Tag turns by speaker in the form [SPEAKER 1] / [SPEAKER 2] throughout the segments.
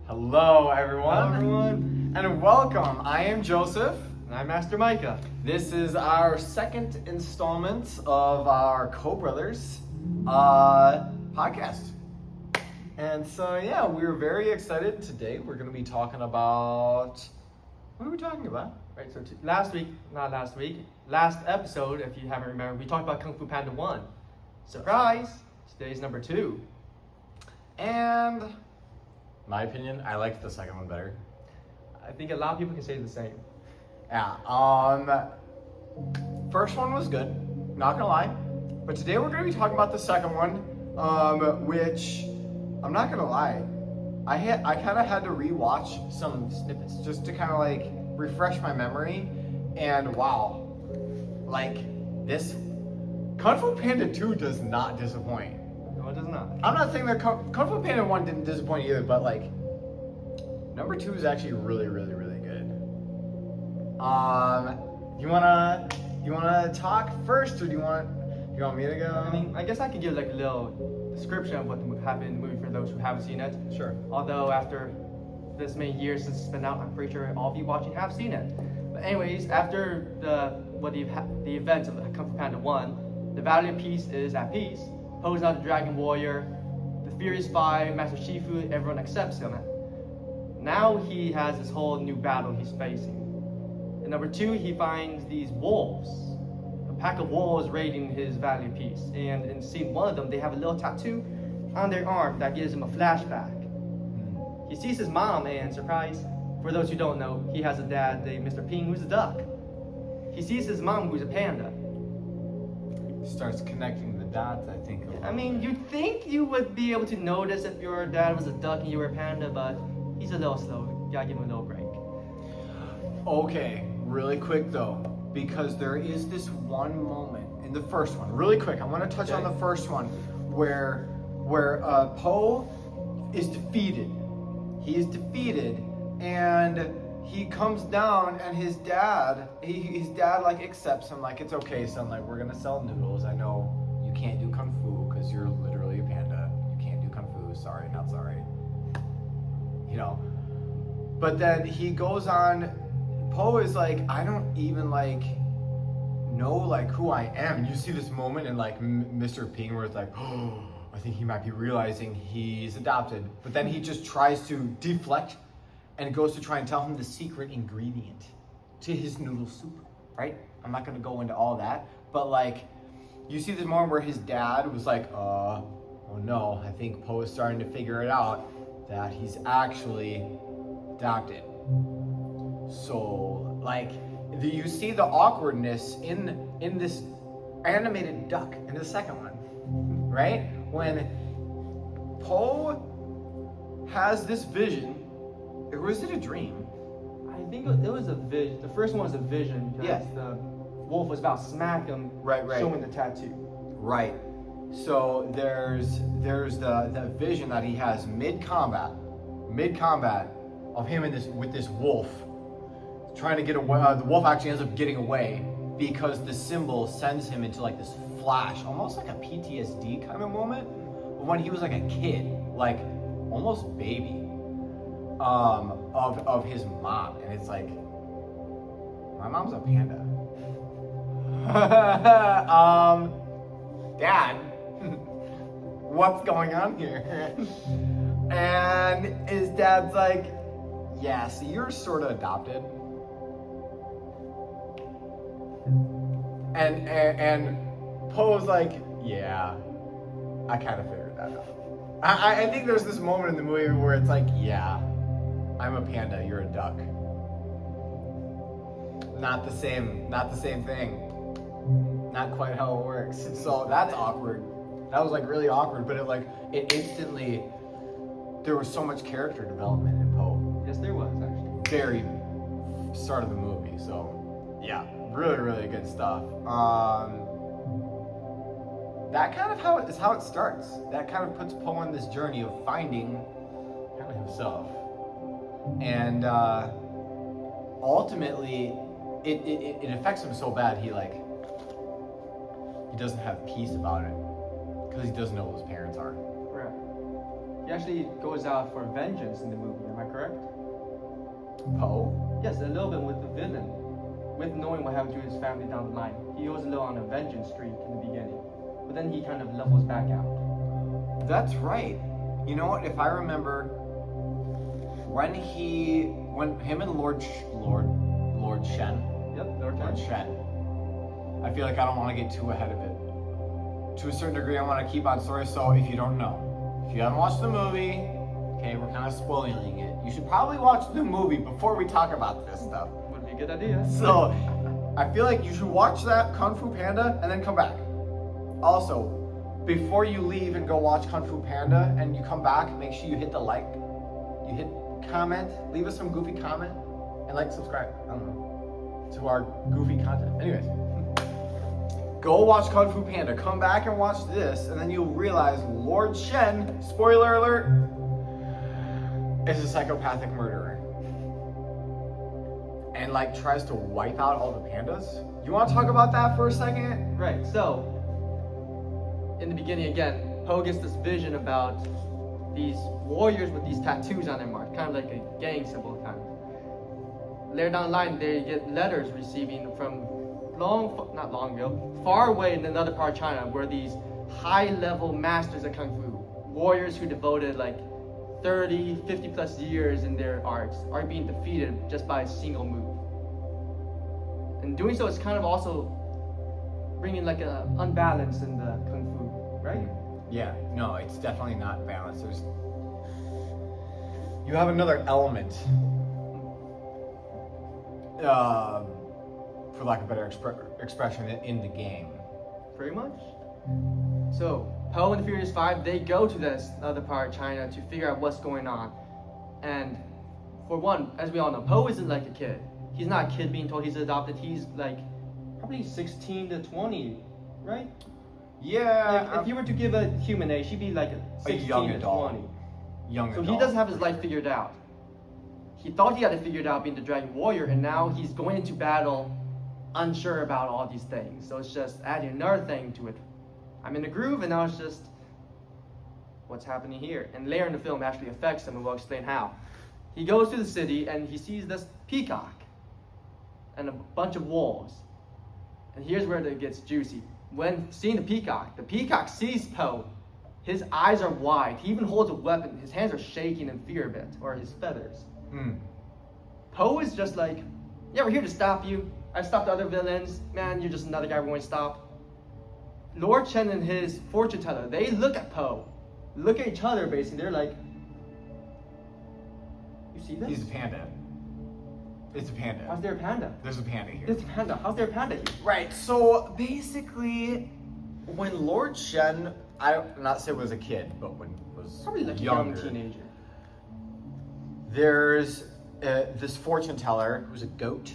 [SPEAKER 1] Hello, everyone.
[SPEAKER 2] Hello, everyone.
[SPEAKER 1] And welcome. I am Joseph.
[SPEAKER 2] And I'm Master Micah.
[SPEAKER 1] This is our second installment of our Co-Brothers podcast. And so, yeah, we're very excited. Today we're going to be talking about... What are we talking about?
[SPEAKER 2] Right, so last episode, if you haven't remembered, we talked about Kung Fu Panda 1. Surprise! Today's number 2.
[SPEAKER 1] And... my opinion, I liked the second one better.
[SPEAKER 2] I think a lot of people can say the same.
[SPEAKER 1] Yeah, first one was good, not gonna lie. But today we're gonna be talking about the second one, which, I'm not gonna lie, I kind of had to rewatch some snippets just to kind of like refresh my memory. And wow, like this, Kung Fu Panda 2 does not disappoint.
[SPEAKER 2] No, it does not.
[SPEAKER 1] I'm not saying that Kung Fu Panda 1 didn't disappoint either, but like, number 2 is actually really, really, really good. You wanna talk first, or do you want me to go?
[SPEAKER 2] I mean, I guess I could give like a little description of what happened in the movie for those who haven't seen it.
[SPEAKER 1] Sure.
[SPEAKER 2] Although after this many years since it's been out, I'm pretty sure all of you watching have seen it. But anyways, after the events of Kung Fu Panda 1, the Valiant Peace is at peace. Po's not the Dragon Warrior. The Furious Five, Master Shifu, everyone accepts him. Now he has this whole new battle he's facing. In number 2, he finds these wolves. A pack of wolves raiding his Valiant Peace. And in scene 1 of them, they have a little tattoo on their arm that gives him a flashback. He sees his mom, and surprise, for those who don't know, he has a dad named Mr. Ping, who's a duck. He sees his mom, who's a panda.
[SPEAKER 1] Starts connecting the dots, I think.
[SPEAKER 2] I mean, you'd think you would be able to notice if your dad was a duck and you were a panda, but he's a little slow. You gotta give him a little break.
[SPEAKER 1] Okay, really quick though, because there is this one moment in the first one. Really quick, I want to touch on the first one where Po is defeated. He is defeated, and he comes down, and his dad like accepts him, like, it's okay, son, like, we're gonna sell noodles. I know you can't do kung fu because you're literally a panda. You can't do kung fu. Sorry, not sorry. You know. But then he goes on. Po is like, I don't even like know like who I am. And you see this moment in like Mr. Ping where it's like, oh, I think he might be realizing he's adopted. But then he just tries to deflect and goes to try and tell him the secret ingredient to his noodle soup, right? I'm not gonna go into all that, but like, you see this moment where his dad was like, oh no, I think Po is starting to figure it out that he's actually adopted. So, like, you see the awkwardness in this animated duck in the second one, right? When Po has this vision, or was it a dream?
[SPEAKER 2] I think it was a vision. The first one was a vision because the wolf was about to smack him,
[SPEAKER 1] right.
[SPEAKER 2] showing the tattoo.
[SPEAKER 1] Right. So there's the vision that he has mid combat of him with this wolf trying to get away. The wolf actually ends up getting away because the symbol sends him into like this flash, almost like a PTSD kind of moment, when he was like a kid, like almost baby, of his mom, and it's like, my mom's a panda. Dad, what's going on here? And his dad's like, yeah, so you're sort of adopted. And Po's like, yeah, I kind of figured that out. I think there's this moment in the movie where it's like, yeah, I'm a panda, you're a duck. Not the same thing. Not quite how it works. So that's awkward. That was like really awkward, but it instantly, there was so much character development in Po.
[SPEAKER 2] Yes, there was actually.
[SPEAKER 1] Very start of the movie, so yeah, really, really good stuff. That kind of how it starts. That kind of puts Po on this journey of finding kind of himself, and ultimately, it affects him so bad he doesn't have peace about it because he doesn't know who his parents are.
[SPEAKER 2] Right. He actually goes out for vengeance in the movie. Am I correct?
[SPEAKER 1] Poe?
[SPEAKER 2] Yes, a little bit with the villain, with knowing what happened to his family down the line. He goes a little on a vengeance streak in the beginning, but then he kind of levels back out.
[SPEAKER 1] That's right. You know what? If I remember, when him and Lord Shen.
[SPEAKER 2] Yep, Lord
[SPEAKER 1] Lord
[SPEAKER 2] Shen.
[SPEAKER 1] Shen. I feel like I don't want to get too ahead of it. To a certain degree, I want to keep on story. So if you don't know, if you haven't watched the movie, okay, we're kind of spoiling it. You should probably watch the movie before we talk about this stuff.
[SPEAKER 2] Would be a good idea.
[SPEAKER 1] So I feel like you should watch that Kung Fu Panda and then come back. Also, before you leave and go watch Kung Fu Panda and you come back, make sure you hit the like, you hit comment, leave us some goofy comment, and like, subscribe. I don't know, to our goofy content. Anyways, go watch Kung Fu Panda, come back and watch this, and then you'll realize Lord Shen, spoiler alert, is a psychopathic murderer. And like tries to wipe out all the pandas. You want to talk about that for a second?
[SPEAKER 2] Right, so in the beginning again, Poe gets this vision about these warriors with these tattoos on their mark, kind of like a gang symbol kind of. Later down the line, they get letters receiving from not long ago, far away in another part of China, where these high-level masters of Kung Fu, warriors who devoted like 30, 50 plus years in their arts, are being defeated just by a single move. And doing so is kind of also bringing like a unbalance in the Kung Fu, right?
[SPEAKER 1] Yeah, no, it's definitely not balanced. You have another element, for lack of a better expression, in the game.
[SPEAKER 2] Pretty much. So, Poe and the Furious Five, they go to this other part of China to figure out what's going on. And for one, as we all know, Poe isn't like a kid. He's not a kid being told he's adopted. He's like probably 16 to 20, right?
[SPEAKER 1] Yeah.
[SPEAKER 2] Like, if you were to give a human age, he'd be like a 16
[SPEAKER 1] young
[SPEAKER 2] to
[SPEAKER 1] adult.
[SPEAKER 2] 20.
[SPEAKER 1] Young
[SPEAKER 2] So
[SPEAKER 1] adult.
[SPEAKER 2] he doesn't have his life figured out. He thought he had it figured out being the Dragon Warrior, and now he's going into battle unsure about all these things. So it's just adding another thing to it. I'm in the groove, and now it's just what's happening here. And later in the film actually affects him, and we'll explain how. He goes to the city, and he sees this peacock and a bunch of wolves. And here's where it gets juicy. When seeing the peacock sees Poe. His eyes are wide. He even holds a weapon. His hands are shaking in fear a bit, or his feathers. Poe is just like, yeah, we're here to stop you. I've stopped other villains. Man, you're just another guy we're going to stop. Lord Chen and his fortune teller, they look at Poe. Look at each other, basically. They're like, you see this?
[SPEAKER 1] He's a panda. It's a panda.
[SPEAKER 2] How's there a panda?
[SPEAKER 1] There's a panda here.
[SPEAKER 2] There's a panda. How's there a panda here?
[SPEAKER 1] Right, so basically, when Lord Shen, I'm not say was a kid, but when was
[SPEAKER 2] Probably like
[SPEAKER 1] younger,
[SPEAKER 2] a young teenager.
[SPEAKER 1] there's this fortune teller who's a goat.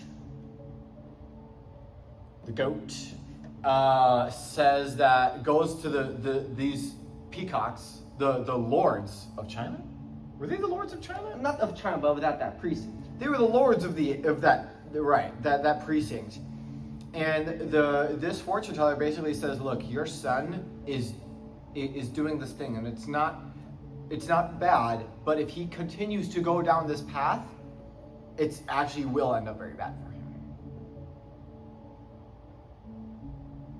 [SPEAKER 1] The goat says that goes to these peacocks, the lords of China. Were they the lords of China?
[SPEAKER 2] Not of China, but without that precinct.
[SPEAKER 1] They were the lords of that precinct. And this fortune teller basically says, look, your son is doing this thing, and it's not bad, but if he continues to go down this path, it actually will end up very bad for him.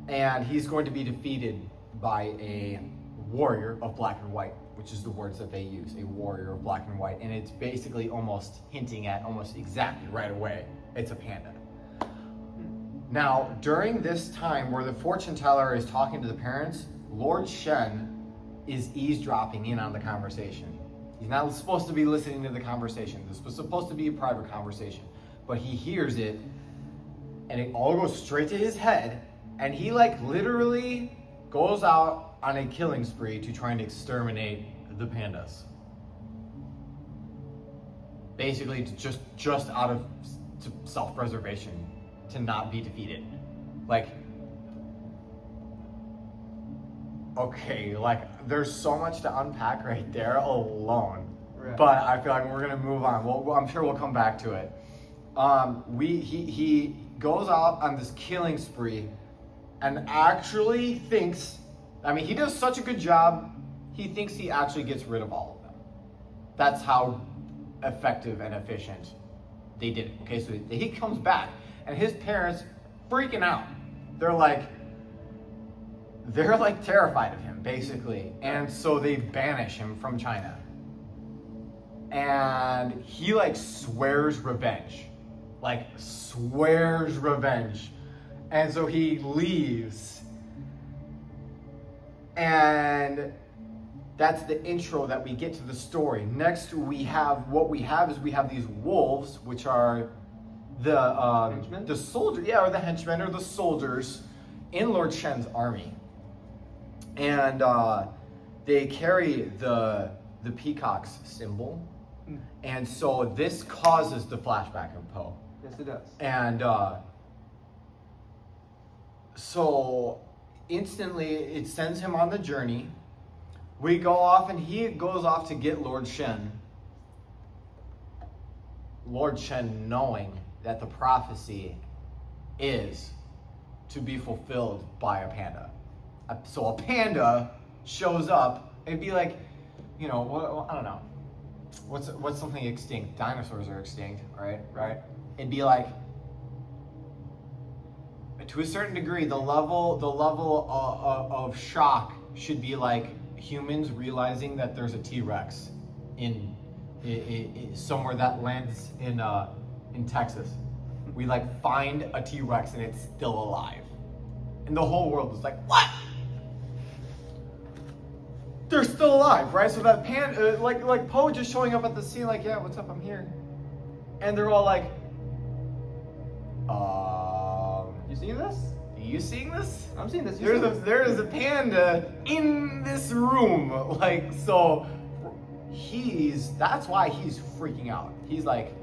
[SPEAKER 1] And he's going to be defeated by a warrior of black and white, which is the words that they use, a warrior of black and white. And it's basically almost hinting at almost exactly right away, it's a panda. Now, during this time where the fortune teller is talking to the parents, Lord Shen is eavesdropping in on the conversation. He's not supposed to be listening to the conversation. This was supposed to be a private conversation. But he hears it, and it all goes straight to his head, and he like literally goes out on a killing spree to try and exterminate the pandas. Basically, just out of self-preservation, to not be defeated. Like, okay, like there's so much to unpack right there alone.
[SPEAKER 2] Right.
[SPEAKER 1] But I feel like we're gonna move on. I'm sure we'll come back to it. He goes out on this killing spree, and actually thinks, I mean, he does such a good job. He thinks he actually gets rid of all of them. That's how effective and efficient they did it. Okay, so he comes back, and his parents freaking out. They're like terrified of him, basically, and so they banish him from China. And he like swears revenge, and so he leaves. And that's the intro that we get to the story. Next, we have these wolves, which are the soldiers, or the henchmen or the soldiers in Lord Shen's army, and they carry the peacock's symbol, and so this causes the flashback of Poe.
[SPEAKER 2] Yes, it does.
[SPEAKER 1] And so instantly it sends him on the journey. We go off, and he goes off to get Lord Shen. Lord Shen knowing that the prophecy is to be fulfilled by a panda. So a panda shows up and be like, I don't know. What's something extinct? Dinosaurs are extinct, right? It'd be like, to a certain degree, the level of shock should be like humans realizing that there's a T-Rex in somewhere that lands in Texas. We like find a T-Rex and it's still alive, and the whole world is like, what? They're still alive, right? So that like Poe just showing up at the scene, like, yeah, what's up? I'm here, and they're all like,
[SPEAKER 2] You seeing this?
[SPEAKER 1] Are you seeing this?
[SPEAKER 2] I'm seeing this.
[SPEAKER 1] There is a panda in this room. Like, so that's why he's freaking out. He's like,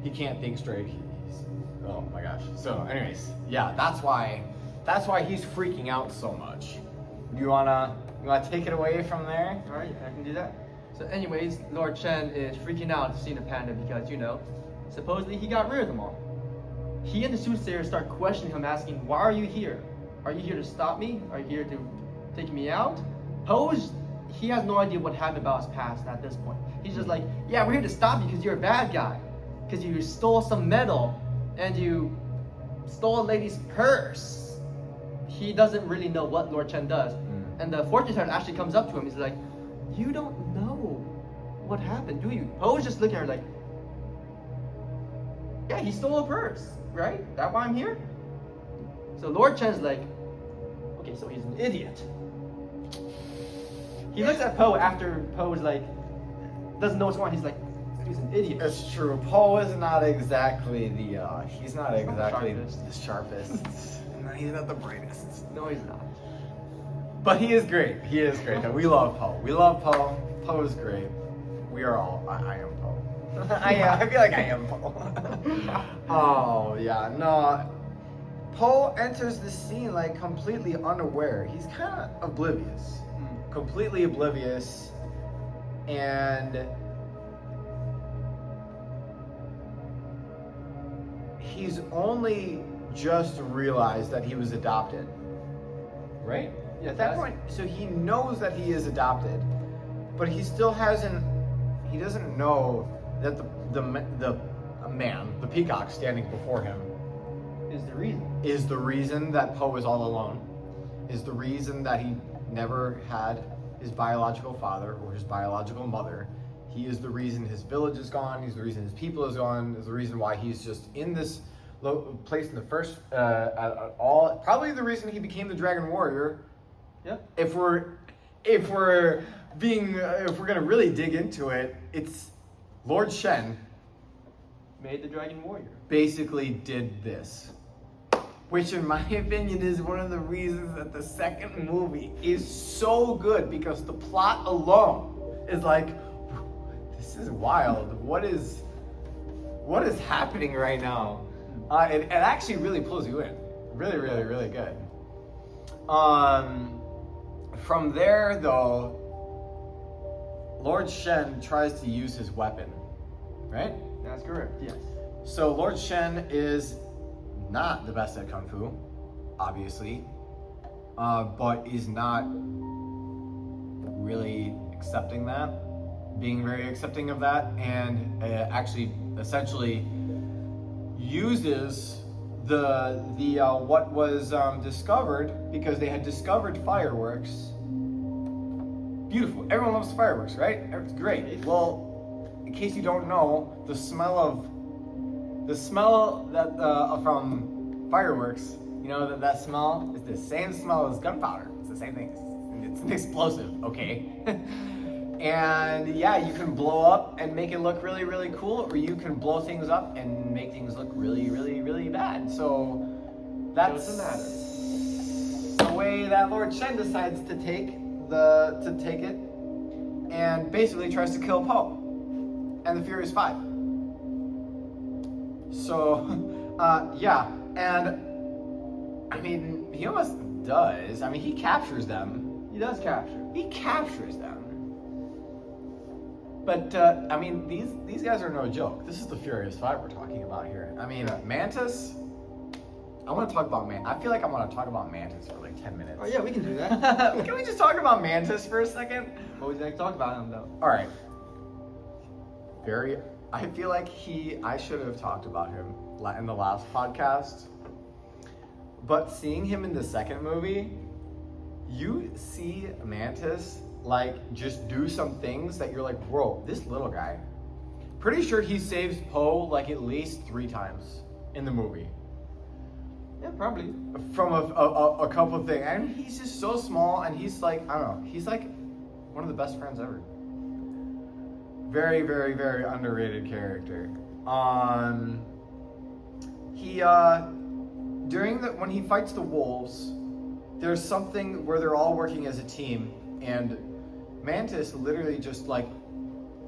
[SPEAKER 1] he can't think straight. Oh my gosh. So anyways, yeah, that's why he's freaking out so much. You wanna take it away from there?
[SPEAKER 2] All right, I can do that. So anyways, Lord Chen is freaking out seeing the panda because, supposedly he got rid of them all. He and the soothsayer start questioning him, asking, why are you here? Are you here to stop me? Are you here to take me out? He has no idea what happened about his past at this point. He's just like, yeah, we're here to stop you because you're a bad guy. Because you stole some metal and you stole a lady's purse. He doesn't really know what Lord Chen does. And the fortune teller actually comes up to him. He's like, you don't know what happened, do you? Poe's just looking at her like, yeah, he stole a purse, right? That's why I'm here? So Lord Chen's like, okay, so he's an idiot. He looks at Poe after Poe's like, doesn't know what's going on. He's like, he's an idiot.
[SPEAKER 1] That's true. Poe is not exactly he's not exactly the sharpest. No, he's not the brightest.
[SPEAKER 2] No, he's not.
[SPEAKER 1] But he is great. He is great. We love Poe. Poe is great. We are all. I am Poe. I feel like I am Poe. Oh yeah, no. Poe enters the scene like completely unaware. He's kind of oblivious, completely oblivious, and he's only just realized that he was adopted, right?
[SPEAKER 2] Yeah,
[SPEAKER 1] at that point, so he knows that he is adopted, but he still hasn't. He doesn't know that the man, the peacock standing before him, is the reason that Poe is all alone. Is the reason that he never had his biological father or his biological mother. He is the reason his village is gone. He's the reason his people is gone. Is the reason why he's just in this place in the first. Probably the reason he became the Dragon Warrior.
[SPEAKER 2] Yeah.
[SPEAKER 1] If we're gonna really dig into it, it's Lord Shen
[SPEAKER 2] made the Dragon Warrior.
[SPEAKER 1] Basically did this. Which in my opinion is one of the reasons that the second movie is so good, because the plot alone is like, this is wild. What is happening right now? It actually really pulls you in. Really, really, really good. From there though, Lord Shen tries to use his weapon, right?
[SPEAKER 2] That's correct, yes.
[SPEAKER 1] So Lord Shen is not the best at Kung Fu, obviously, but is not really accepting that, being very accepting of that, and actually essentially uses the what was discovered, because they had discovered fireworks. Beautiful. Everyone loves fireworks, right? It's great. Well, in case you don't know, the smell that from fireworks, you know, that smell is the same smell as gunpowder. It's the same thing. It's an explosive, okay? And yeah, you can blow up and make it look really, really cool, or you can blow things up and make things look really, really, really bad. So that's the way that Lord Shen decides to take it, and basically tries to kill Poe and the Furious Five. So yeah, and I mean, he almost does. I mean, he captures them.
[SPEAKER 2] He does capture.
[SPEAKER 1] He captures them. But I mean, these guys are no joke. This is the Furious Five we're talking about here. I mean, Mantis. I want to talk about I feel like I want to talk about Mantis for like 10 minutes.
[SPEAKER 2] Oh yeah, we can do that.
[SPEAKER 1] Can we just talk about Mantis for a second?
[SPEAKER 2] What would you like to talk about him though?
[SPEAKER 1] All right. I feel like I should have talked about him in the last podcast. But seeing him in the second movie, you see Mantis like just do some things that you're like, bro, this little guy. Pretty sure he saves Poe like at least 3 times in the movie.
[SPEAKER 2] Yeah, probably.
[SPEAKER 1] From a couple of things. And he's just so small, and he's like, I don't know, he's like one of the best friends ever. Very, very, very underrated character. When he fights the wolves, there's something where they're all working as a team, and Mantis literally just like,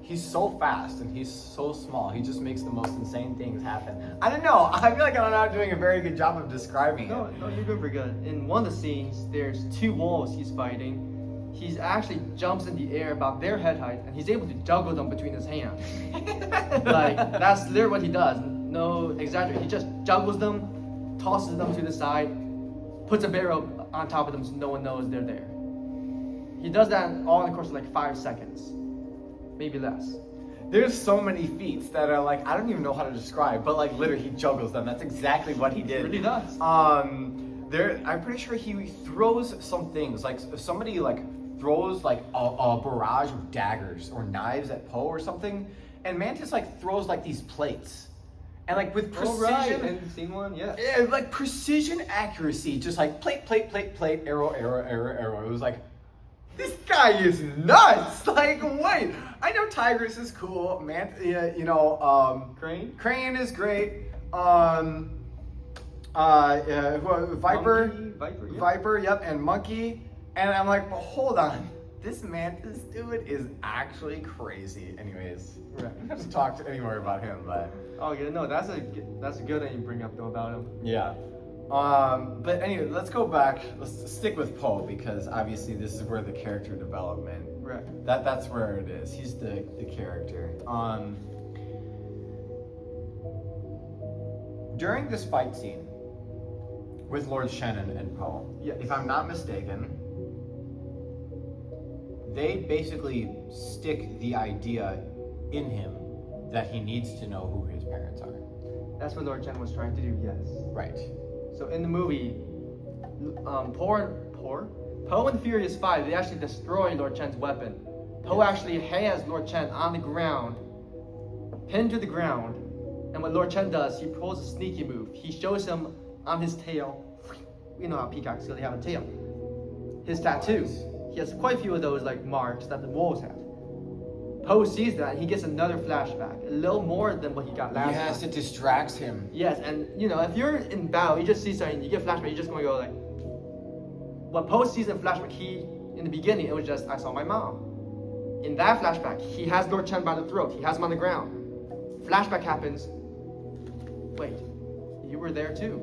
[SPEAKER 1] he's so fast and he's so small. He just makes the most insane things happen. I don't know. I feel like I'm not doing a very good job of describing it.
[SPEAKER 2] No, you're doing pretty good. In one of the scenes, there's 2 wolves he's fighting. He actually jumps in the air about their head height, and he's able to juggle them between his hands. Like, that's literally what he does. No exaggerate. He just juggles them, tosses them to the side, puts a barrel on top of them so no one knows they're there. He does that all in the course of like 5 seconds. Maybe less.
[SPEAKER 1] There's so many feats that are like, I don't even know how to describe, but like literally he juggles them. That's exactly what he did.
[SPEAKER 2] He really does.
[SPEAKER 1] I'm pretty sure he throws some things, like if somebody like throws like a barrage of daggers or knives at Poe or something, and Mantis like throws like these plates. And like with precision,
[SPEAKER 2] And scene 1, yeah.
[SPEAKER 1] Yeah, like precision accuracy, just like plate, arrow. It was like, this guy is nuts. Like, wait, I know Tigress is cool. Crane is great. Viper, yep, and Monkey. And I'm like, well, hold on. This dude is actually crazy. Anyways, right. I don't have to talk anymore about him, but.
[SPEAKER 2] Oh yeah, no, that's a good thing you bring up though about him.
[SPEAKER 1] Yeah. But anyway, let's go back. Let's stick with Poe, because obviously this is where the character development.
[SPEAKER 2] Right.
[SPEAKER 1] That's where it is. He's the character. During this fight scene with Lord Shannon and Poe,
[SPEAKER 2] yes.
[SPEAKER 1] If I'm not mistaken, they basically stick the idea in him that he needs to know who his parents are.
[SPEAKER 2] That's what Lord Chen was trying to do, yes.
[SPEAKER 1] Right.
[SPEAKER 2] So in the movie, Poe and the Furious Five, they actually destroy Lord Chen's weapon. Poe actually has Lord Chen on the ground, pinned to the ground, and what Lord Chen does, he pulls a sneaky move. He shows him on his tail, you know how peacocks really have a tail, his tattoo. He has quite a few of those like marks that the wolves have. Poe sees that and he gets another flashback, a little more than what he got last time.
[SPEAKER 1] Yes, it distracts him.
[SPEAKER 2] Yes, and you know, if you're in battle, you just see something, you get a flashback, you're just gonna go like, what Poe sees in flashback, in the beginning, it was just, I saw my mom. In that flashback, he has Lord Chen by the throat, he has him on the ground. Flashback happens, wait, you were there too.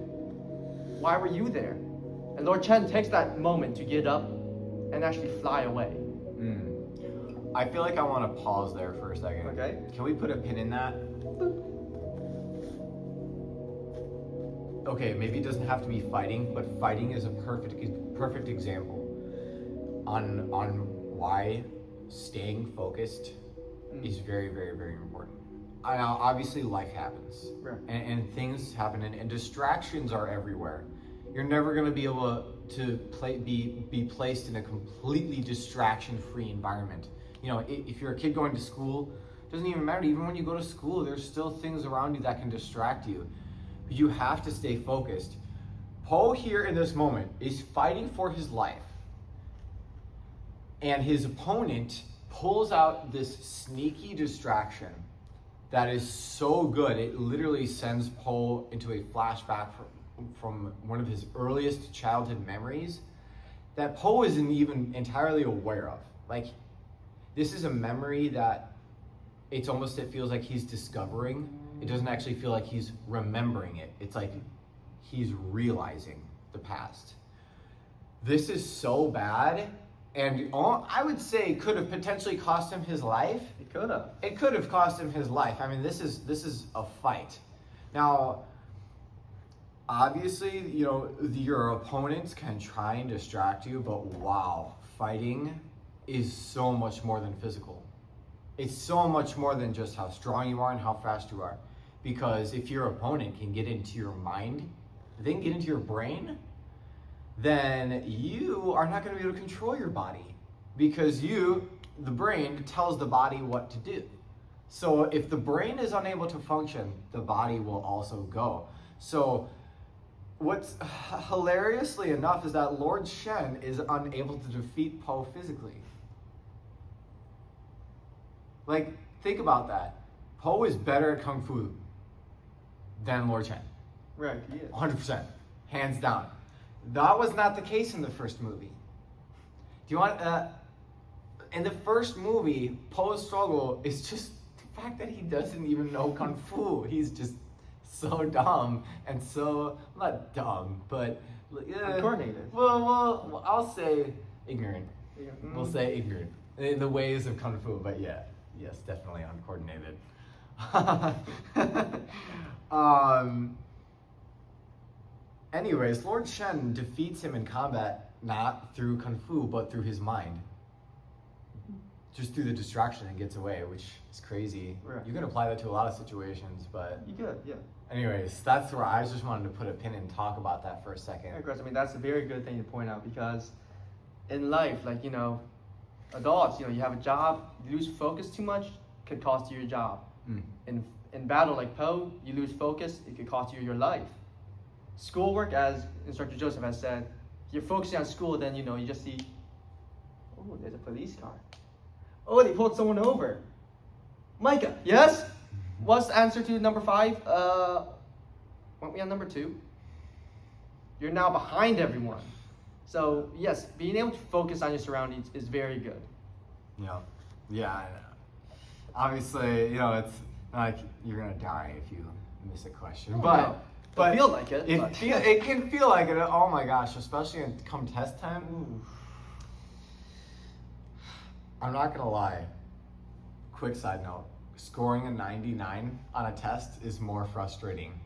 [SPEAKER 2] Why were you there? And Lord Chen takes that moment to get up and actually fly away.
[SPEAKER 1] I feel like I want to pause there for a second.
[SPEAKER 2] Okay.
[SPEAKER 1] Can we put a pin in that? Okay, maybe it doesn't have to be fighting, but fighting is a perfect example on why staying focused is very, very, very important. Obviously, life happens,
[SPEAKER 2] Right.
[SPEAKER 1] and things happen, and distractions are everywhere. You're never going to be able to be placed in a completely distraction-free environment. You know, if you're a kid going to school, it doesn't even matter. Even when you go to school, there's still things around you that can distract you. But you have to stay focused. Poe here in this moment is fighting for his life, and his opponent pulls out this sneaky distraction that is so good. It literally sends Poe into a flashback from one of his earliest childhood memories that Poe isn't even entirely aware of. Like, this is a memory that it feels like he's discovering. It doesn't actually feel like he's remembering it. It's like he's realizing the past. This is so bad, and I would say could have potentially cost him his life.
[SPEAKER 2] It could have.
[SPEAKER 1] It could have cost him his life. I mean, this is a fight. Now, obviously, you know, your opponents can try and distract you, but wow, fighting is so much more than physical. It's so much more than just how strong you are and how fast you are. Because if your opponent can get into your mind, they can get into your brain, then you are not going to be able to control your body. Because the brain, tells the body what to do. So if the brain is unable to function, the body will also go. So what's hilariously enough is that Lord Shen is unable to defeat Poe physically. Like, think about that. Poe is better at Kung Fu than Lord Shen.
[SPEAKER 2] Right, he is.
[SPEAKER 1] 100%. Hands down. That was not the case in the first movie. Do you want, in the first movie, Poe's struggle is just the fact that he doesn't even know Kung Fu. He's just so dumb and so, not dumb, but
[SPEAKER 2] uncoordinated.
[SPEAKER 1] Well, I'll say ignorant.
[SPEAKER 2] Yeah.
[SPEAKER 1] We'll say ignorant in the ways of Kung Fu, but yeah, yes, definitely uncoordinated. Anyways, Lord Shen defeats him in combat not through Kung Fu, but through his mind. Just through the distraction and gets away, which is crazy.
[SPEAKER 2] Right.
[SPEAKER 1] You can apply that to a lot of situations, but
[SPEAKER 2] You could, yeah.
[SPEAKER 1] anyways, that's where I just wanted to put a pin and talk about that for a second.
[SPEAKER 2] Yeah, Chris, I mean, that's a very good thing to point out because in life, like, you know, adults, you know, you have a job, you lose focus too much, could cost you your job. In battle like Poe, you lose focus, it could cost you your life. Schoolwork, as Instructor Joseph has said, if you're focusing on school, then, you know, you just see, oh, there's a police car. Oh, they pulled someone over. Micah, yes? What's the answer to number 5? Weren't we on number 2? You're now behind everyone. So, yes, being able to focus on your surroundings is very good.
[SPEAKER 1] Yeah, I know. Obviously, you know, it's not like you're gonna die if you miss a question, but
[SPEAKER 2] it feel like it.
[SPEAKER 1] It can feel like it. Oh my gosh, especially come test time.
[SPEAKER 2] Ooh.
[SPEAKER 1] I'm not gonna lie. Quick side note: scoring a 99 on a test is more frustrating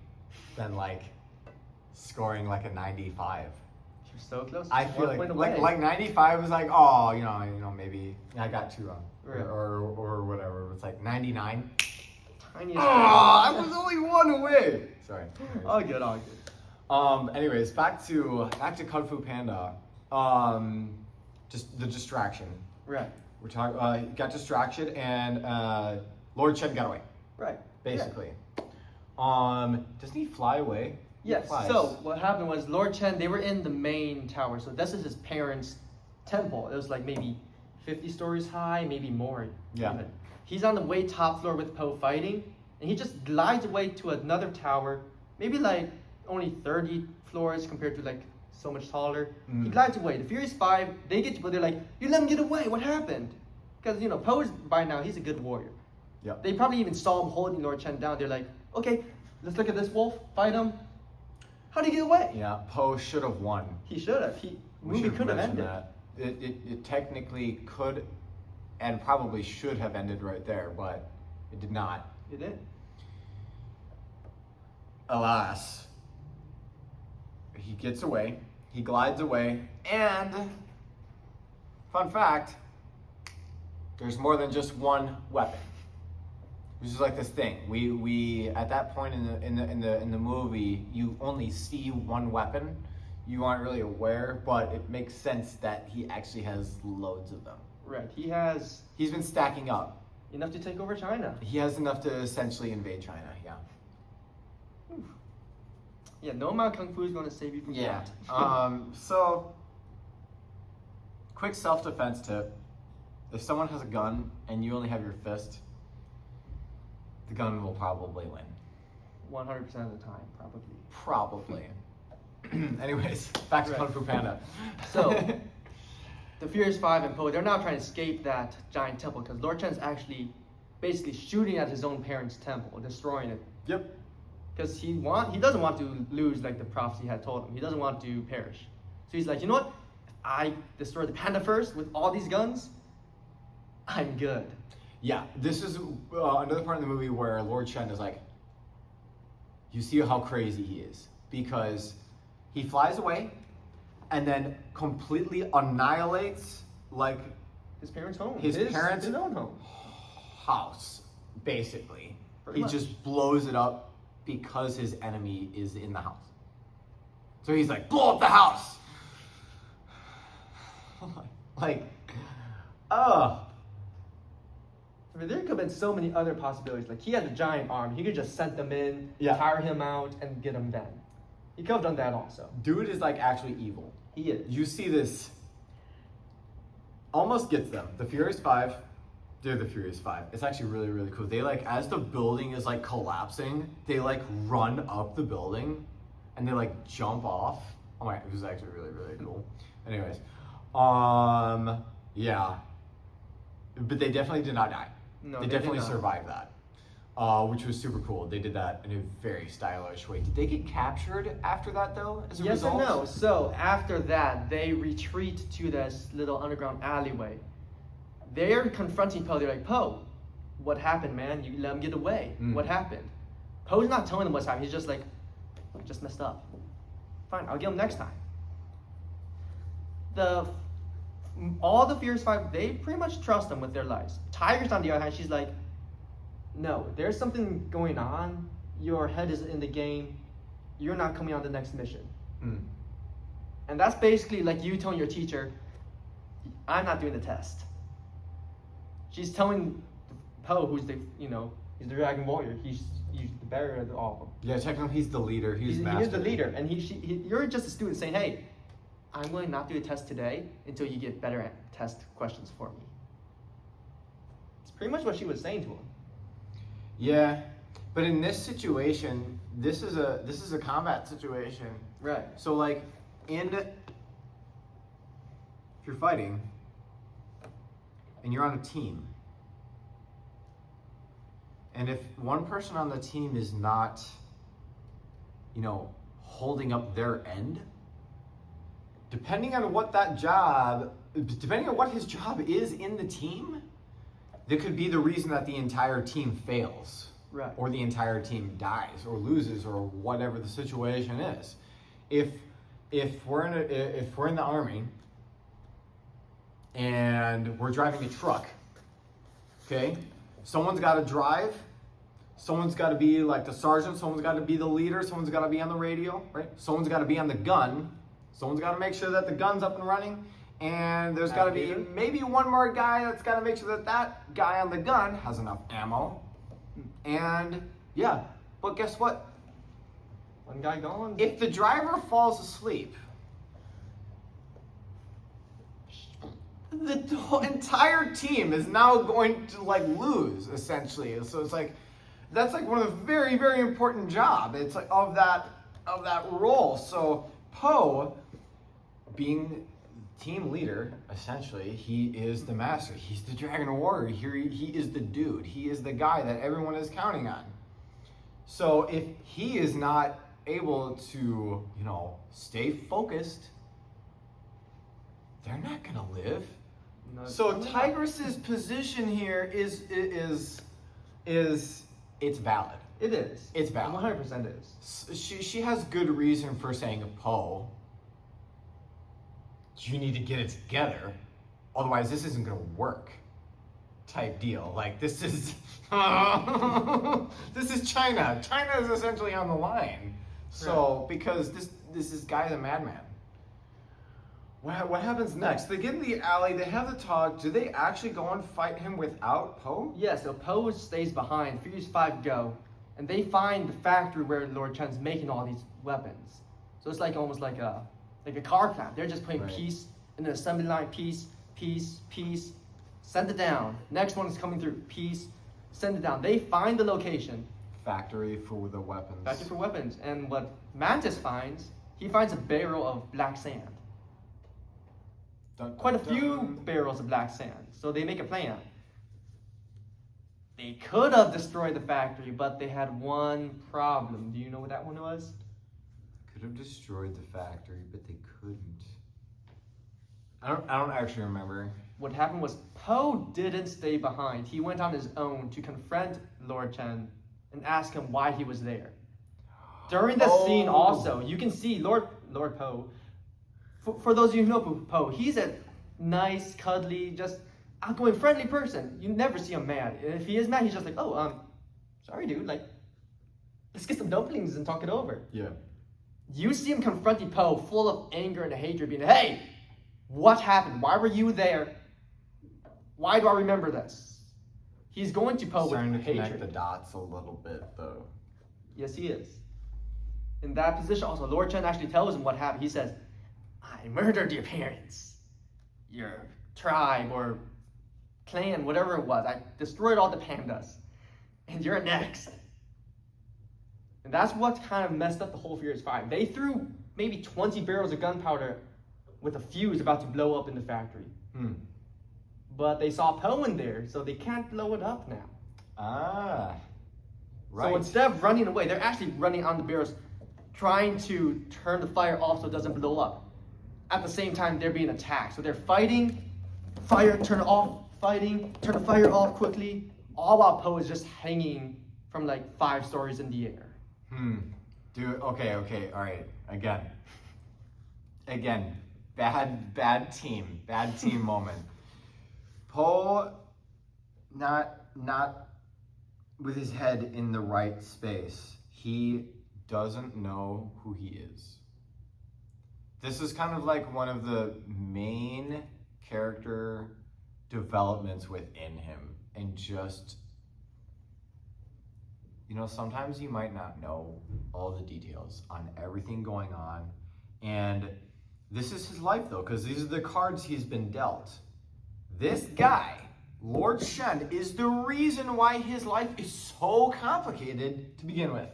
[SPEAKER 1] than like scoring like a 95.
[SPEAKER 2] You're so close.
[SPEAKER 1] I feel like 95 is like, oh, you know, maybe I got 2 wrong,
[SPEAKER 2] Right.
[SPEAKER 1] or whatever. It's like 99.
[SPEAKER 2] Tiniest.
[SPEAKER 1] Oh, I was only 1 away. Sorry.
[SPEAKER 2] All good.
[SPEAKER 1] Anyways, back to Kung Fu Panda. Just the distraction.
[SPEAKER 2] Right.
[SPEAKER 1] We're talking. Got distraction, and Lord Shen got away.
[SPEAKER 2] Right.
[SPEAKER 1] Basically. Doesn't he fly away?
[SPEAKER 2] Yes.
[SPEAKER 1] He flies.
[SPEAKER 2] So what happened was Lord Chen, they were in the main tower. So this is his parents' temple. It was like maybe 50 stories high, maybe more.
[SPEAKER 1] Yeah.
[SPEAKER 2] Even. He's on the way top floor with Poe fighting, and he just glides away to another tower, maybe like only 30 floors compared to like so much taller. He glides away. The Furious Five, they get to, but they're like, you let him get away. What happened? Because, you know, Poe is, by now, he's a good warrior.
[SPEAKER 1] Yeah.
[SPEAKER 2] They probably even saw him holding Lord Chen down. They're like, okay, let's look at this wolf, fight him. How'd he get away?
[SPEAKER 1] Yeah, Poe should have won.
[SPEAKER 2] He should have. Movie could have ended.
[SPEAKER 1] That. It technically could and probably should have ended right there, but it did not.
[SPEAKER 2] It did.
[SPEAKER 1] Alas, he gets away, he glides away, and fun fact, There's more than just one weapon. Which is like this thing. We at that point in the movie, you only see one weapon. You aren't really aware, but it makes sense that he actually has loads of them.
[SPEAKER 2] Right.
[SPEAKER 1] He's been stacking up.
[SPEAKER 2] Enough to take over China.
[SPEAKER 1] He has enough to essentially invade China. Yeah.
[SPEAKER 2] Whew. Yeah. No amount of kung fu is going to save you from
[SPEAKER 1] Yeah.
[SPEAKER 2] that.
[SPEAKER 1] So, quick self-defense tip: if someone has a gun and you only have your fist, the gun will probably win.
[SPEAKER 2] 100% of the time, probably.
[SPEAKER 1] Probably. Anyways, back to
[SPEAKER 2] Right.
[SPEAKER 1] Kung Fu Panda.
[SPEAKER 2] So, the Furious Five and Po, they're now trying to escape that giant temple because Lord Chen's actually basically shooting at his own parents' temple, destroying it.
[SPEAKER 1] Yep.
[SPEAKER 2] Because he doesn't want to lose like the prophecy had told him. He doesn't want to perish. So he's like, you know what? If I destroy the panda first with all these guns, I'm good.
[SPEAKER 1] Yeah, this is another part of the movie where Lord Chen is like, you see how crazy he is. Because he flies away and then completely annihilates, like,
[SPEAKER 2] His parents' home.
[SPEAKER 1] His parents'
[SPEAKER 2] his own home.
[SPEAKER 1] house, basically.
[SPEAKER 2] Pretty
[SPEAKER 1] He
[SPEAKER 2] much.
[SPEAKER 1] just blows it up because his enemy is in the house. So he's like, blow up the house! Like,
[SPEAKER 2] I mean, there could have been so many other possibilities. Like, he had a giant arm. He could just send them in,
[SPEAKER 1] Yeah.
[SPEAKER 2] tire him out, and get him done. He could have done that also.
[SPEAKER 1] dude is like actually evil.
[SPEAKER 2] He is.
[SPEAKER 1] You see this, almost gets them. The Furious Five, they're the Furious Five. It's actually really, really cool. They like, as the building is like collapsing, they like run up the building and they like jump off. Oh my, it was actually really, really cool. Anyways, yeah. But they definitely did not die.
[SPEAKER 2] No,
[SPEAKER 1] they
[SPEAKER 2] they did
[SPEAKER 1] definitely
[SPEAKER 2] not.
[SPEAKER 1] survived that. Which was super cool. They did that in a very stylish way. Did they get captured after that though? As a
[SPEAKER 2] Yes
[SPEAKER 1] result?
[SPEAKER 2] and no. So after that, they retreat to this little underground alleyway. They're confronting Poe. They're like, Poe, what happened, man? You let him get away.
[SPEAKER 1] Mm.
[SPEAKER 2] What happened? Poe's not telling them what's happened. He's just like, just messed up. Fine, I'll get him next time. All the Furious Five, they pretty much trust him with their lives. Tiger's on the other hand, she's like, no, there's something going on. Your head is in the game. You're not coming on the next mission.
[SPEAKER 1] Mm.
[SPEAKER 2] And that's basically like you telling your teacher, I'm not doing the test. She's telling Poe, who's the, he's the Dragon Warrior. He's the bearer of all of them.
[SPEAKER 1] Yeah, technically he's the leader. He's master.
[SPEAKER 2] He's the leader, and you're just a student saying, hey, I'm going to not do a test today until you get better at test questions for me. It's pretty much what she was saying to him.
[SPEAKER 1] Yeah, but in this situation, this is a combat situation.
[SPEAKER 2] Right.
[SPEAKER 1] So like, if you're fighting, and you're on a team, and if one person on the team is not, holding up their end, depending on what his job is in the team, that could be the reason that the entire team fails.
[SPEAKER 2] Right.
[SPEAKER 1] Or the entire team dies or loses or whatever the situation is. If we're in the army and we're driving a truck, okay? Someone's got to drive. Someone's got to be like the sergeant. Someone's got to be the leader. Someone's got to be on the radio, right? Someone's got to be on the gun. Someone's got to make sure that the gun's up and running. And there's got to be maybe one more guy that's got to make sure that that guy on the gun has enough ammo. And yeah, but guess what?
[SPEAKER 2] One guy gone.
[SPEAKER 1] If the driver falls asleep, the whole entire team is now going to like lose essentially. So it's like that's like one of the very, very important job. It's like of that role. So Poe, being team leader, essentially, he is the master. He's the Dragon Warrior. He is the dude. He is the guy that everyone is counting on. So if he is not able to, stay focused, they're not gonna live.
[SPEAKER 2] No,
[SPEAKER 1] So Tigress's position here is it's valid.
[SPEAKER 2] It is.
[SPEAKER 1] It's valid.
[SPEAKER 2] 100% is.
[SPEAKER 1] She has good reason for saying, Poe, you need to get it together, otherwise this isn't gonna work. type deal. Like this is this is China. China is essentially on the line. So because this guy's a madman. What happens next? They get in the alley, they have the talk. Do they actually go and fight him without Poe?
[SPEAKER 2] Yeah, so Poe stays behind. Furious 5 go, and they find the factory where Lord Chen's making all these weapons. So it's like almost like a car plant. They're just putting piece in the assembly line, piece, send it down. Next one is coming through, piece, send it down. They find the location.
[SPEAKER 1] Factory for the weapons.
[SPEAKER 2] Factory for weapons. And what Mantis finds, he finds a barrel of black sand. Quite a few barrels of black sand. So they make a plan. They could have destroyed the factory, but they had one problem. Do you know what that one was?
[SPEAKER 1] Could have destroyed the factory, but they couldn't. I don't actually remember.
[SPEAKER 2] What happened was Poe didn't stay behind. He went on his own to confront Lord Chen and ask him why he was there. During the scene also, you can see Lord Poe. For those of you who know Poe, he's a nice, cuddly, just outgoing, friendly person. You never see him mad. If he is mad, he's just like, sorry, dude. Like, let's get some dumplings and talk it over.
[SPEAKER 1] Yeah.
[SPEAKER 2] You see him confronting Poe, full of anger and hatred, being, hey, what happened? Why were you there? Why do I remember this? He's going to Poe with hatred.
[SPEAKER 1] Starting to connect the dots a little bit, though.
[SPEAKER 2] Yes, he is. In that position, also, Lord Chen actually tells him what happened. He says, I murdered your parents, your tribe or clan, whatever it was. I destroyed all the pandas, and you're next. And that's what kind of messed up the whole Furious 5. They threw maybe 20 barrels of gunpowder with a fuse about to blow up in the factory. But they saw Poe in there, so they can't blow it up now.
[SPEAKER 1] Ah, right.
[SPEAKER 2] So instead of running away, they're actually running on the barrels, trying to turn the fire off so it doesn't blow up. At the same time, they're being attacked. So they're fighting, fire, turn it off, fighting, turn the fire off quickly, all while Poe is just hanging from like 5 stories in the air.
[SPEAKER 1] Dude, okay, all right. Again, bad team moment. Poe, not with his head in the right space. He doesn't know who he is. This is kind of like one of the main character developments within him. And just, sometimes you might not know all the details on everything going on. And this is his life, though, because these are the cards he's been dealt. This guy, Lord Shen, is the reason why his life is so complicated to begin with.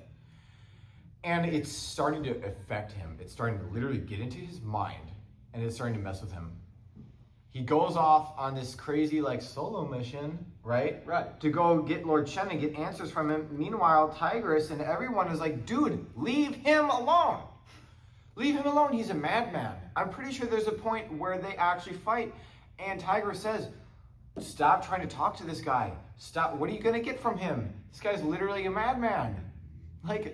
[SPEAKER 1] And it's starting to affect him. It's starting to literally get into his mind, and it's starting to mess with him. He goes off on this crazy solo mission, right?
[SPEAKER 2] Right.
[SPEAKER 1] To go get Lord Chen and get answers from him. Meanwhile, Tigress and everyone is like, dude, leave him alone. Leave him alone. He's a madman. I'm pretty sure there's a point where they actually fight, and Tigress says, stop trying to talk to this guy. Stop. What are you going to get from him? This guy's literally a madman. I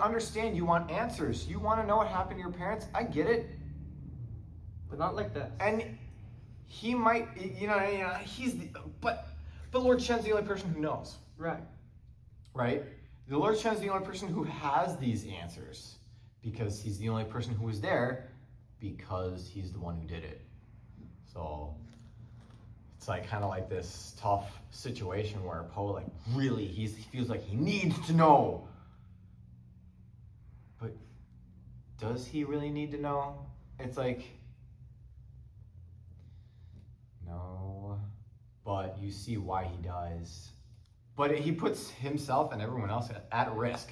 [SPEAKER 1] understand you want answers. You want to know what happened to your parents. I get it.
[SPEAKER 2] But not like this.
[SPEAKER 1] And he might, but Lord Shen's the only person who knows.
[SPEAKER 2] Right.
[SPEAKER 1] Right? The Lord Shen's the only person who has these answers because he's the only person who was there because he's the one who did it. So it's kind of like this tough situation where Poe really, he feels like he needs to know. But does he really need to know? It's no, but you see why he does. But he puts himself and everyone else at risk.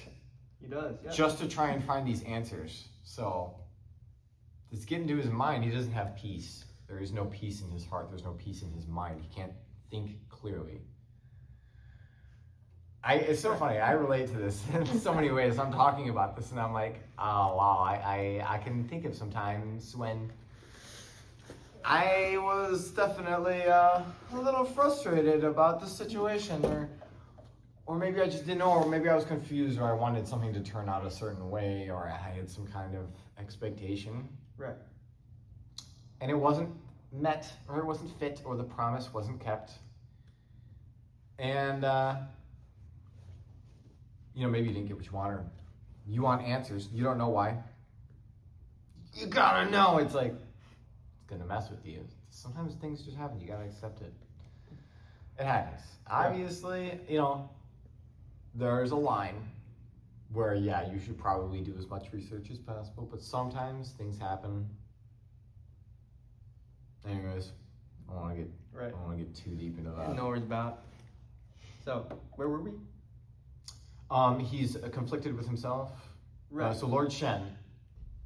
[SPEAKER 2] He does, yeah.
[SPEAKER 1] Just to try and find these answers. So it's getting to his mind. He doesn't have peace. There is no peace in his heart. There's no peace in his mind. He can't think clearly. It's so funny. I relate to this in so many ways. I'm talking about this and I'm like, oh wow, I can think of some times when I was definitely a little frustrated about the situation, or maybe I just didn't know, or maybe I was confused, or I wanted something to turn out a certain way, or I had some kind of expectation.
[SPEAKER 2] Right.
[SPEAKER 1] And it wasn't met, or it wasn't fit, or the promise wasn't kept, And maybe you didn't get what you wanted. You want answers. You don't know why. You gotta know. It's like it's gonna mess with you. Sometimes things just happen. You gotta accept it. It happens. Obviously, there's a line where you should probably do as much research as possible, but sometimes things happen. Anyways, I don't want to get too deep into that.
[SPEAKER 2] No worries about. So, where were we?
[SPEAKER 1] He's conflicted with himself.
[SPEAKER 2] Right.
[SPEAKER 1] So Lord Shen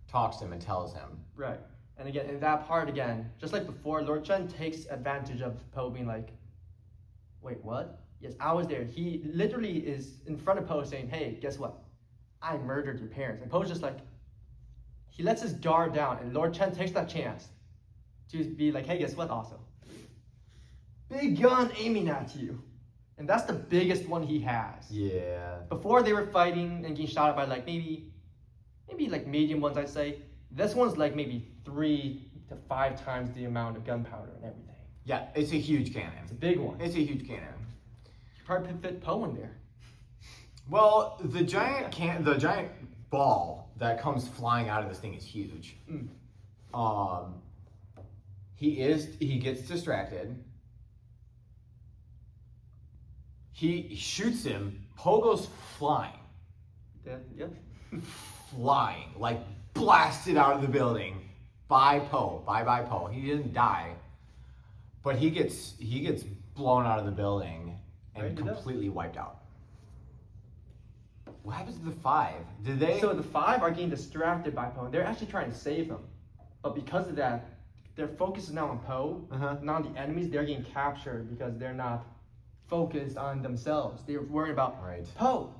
[SPEAKER 1] talks to him and tells him.
[SPEAKER 2] Right. And again, in that part again, just like before, Lord Shen takes advantage of Po being like, wait, what? Yes, I was there. He literally is in front of Po saying, hey, guess what? I murdered your parents. And Po's just like, he lets his guard down, and Lord Shen takes that chance to be like, hey, guess what also? Big gun aiming at you. And that's the biggest one he has.
[SPEAKER 1] Yeah.
[SPEAKER 2] Before they were fighting and getting shot at by like maybe like medium ones, I'd say. This one's like maybe 3 to 5 times the amount of gunpowder and everything.
[SPEAKER 1] Yeah, it's a huge cannon.
[SPEAKER 2] It's a big one.
[SPEAKER 1] It's a huge cannon.
[SPEAKER 2] You probably could fit Poe in there.
[SPEAKER 1] Well, the giant ball that comes flying out of this thing is huge. He gets distracted. He shoots him. Poe goes flying.
[SPEAKER 2] Yeah.
[SPEAKER 1] Flying, like blasted out of the building by Poe. Bye Poe. He didn't die, but he gets blown out of the building and completely wiped out. What happens to the 5? Did they?
[SPEAKER 2] So the 5 are getting distracted by Poe. They're actually trying to save him, but because of that, their focus is now on Poe, not on the enemies. They're getting captured because they're not focused on themselves. They're worried about Poe.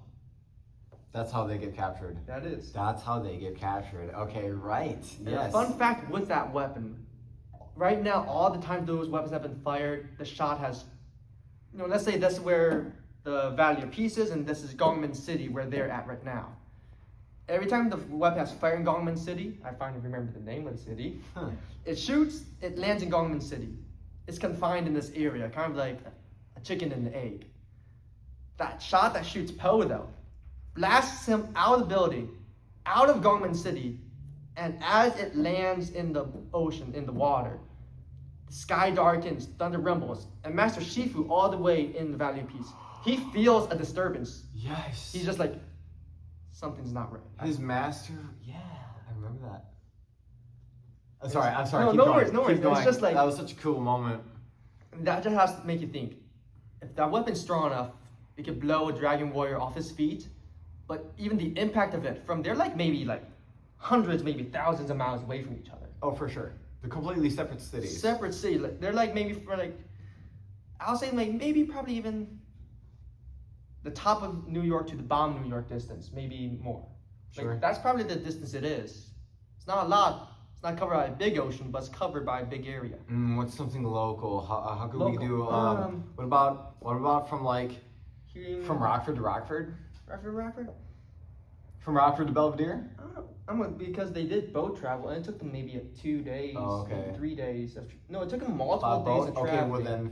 [SPEAKER 1] That's how they get captured.
[SPEAKER 2] That is.
[SPEAKER 1] That's how they get captured. Okay, right. Yes.
[SPEAKER 2] Fun fact with that weapon. Right now, all the time those weapons have been fired, the shot has, let's say that's where the Valley of Peace is, and this is Gongmen City where they're at right now. Every time the weapon has fire in Gongmen City, I finally remember the name of the city. It shoots, it lands in Gongmen City. It's confined in this area, kind of like a chicken and an egg. That shot that shoots Poe though, blasts him out of the building, out of Gongmen City, and as it lands in the ocean, in the water, the sky darkens, thunder rumbles, and Master Shifu, all the way in the Valley of Peace, he feels a disturbance.
[SPEAKER 1] Yes.
[SPEAKER 2] He's just like, something's not right.
[SPEAKER 1] His master, I remember that. I'm sorry.
[SPEAKER 2] No, no worries. It's just like,
[SPEAKER 1] that was such a cool moment.
[SPEAKER 2] That just has to make you think. If that weapon's strong enough, it could blow a Dragon Warrior off his feet. But even the impact of it, they're like maybe like hundreds, maybe thousands of miles away from each other.
[SPEAKER 1] Oh, for sure. They're completely separate cities.
[SPEAKER 2] Separate cities. They're like maybe I'll say like maybe probably even the top of New York to the bottom of New York distance, maybe more.
[SPEAKER 1] Sure.
[SPEAKER 2] That's probably the distance it is. It's not a lot. It's not covered by a big ocean, but it's covered by a big area.
[SPEAKER 1] What's something local? How could
[SPEAKER 2] Local.
[SPEAKER 1] we do? What about from from Rockford to Rockford?
[SPEAKER 2] Rockford?
[SPEAKER 1] From Rockford to Belvedere?
[SPEAKER 2] Because they did boat travel, and it took them maybe 2 days, maybe 3 days. No, it took them multiple days of traveling.
[SPEAKER 1] Okay, well then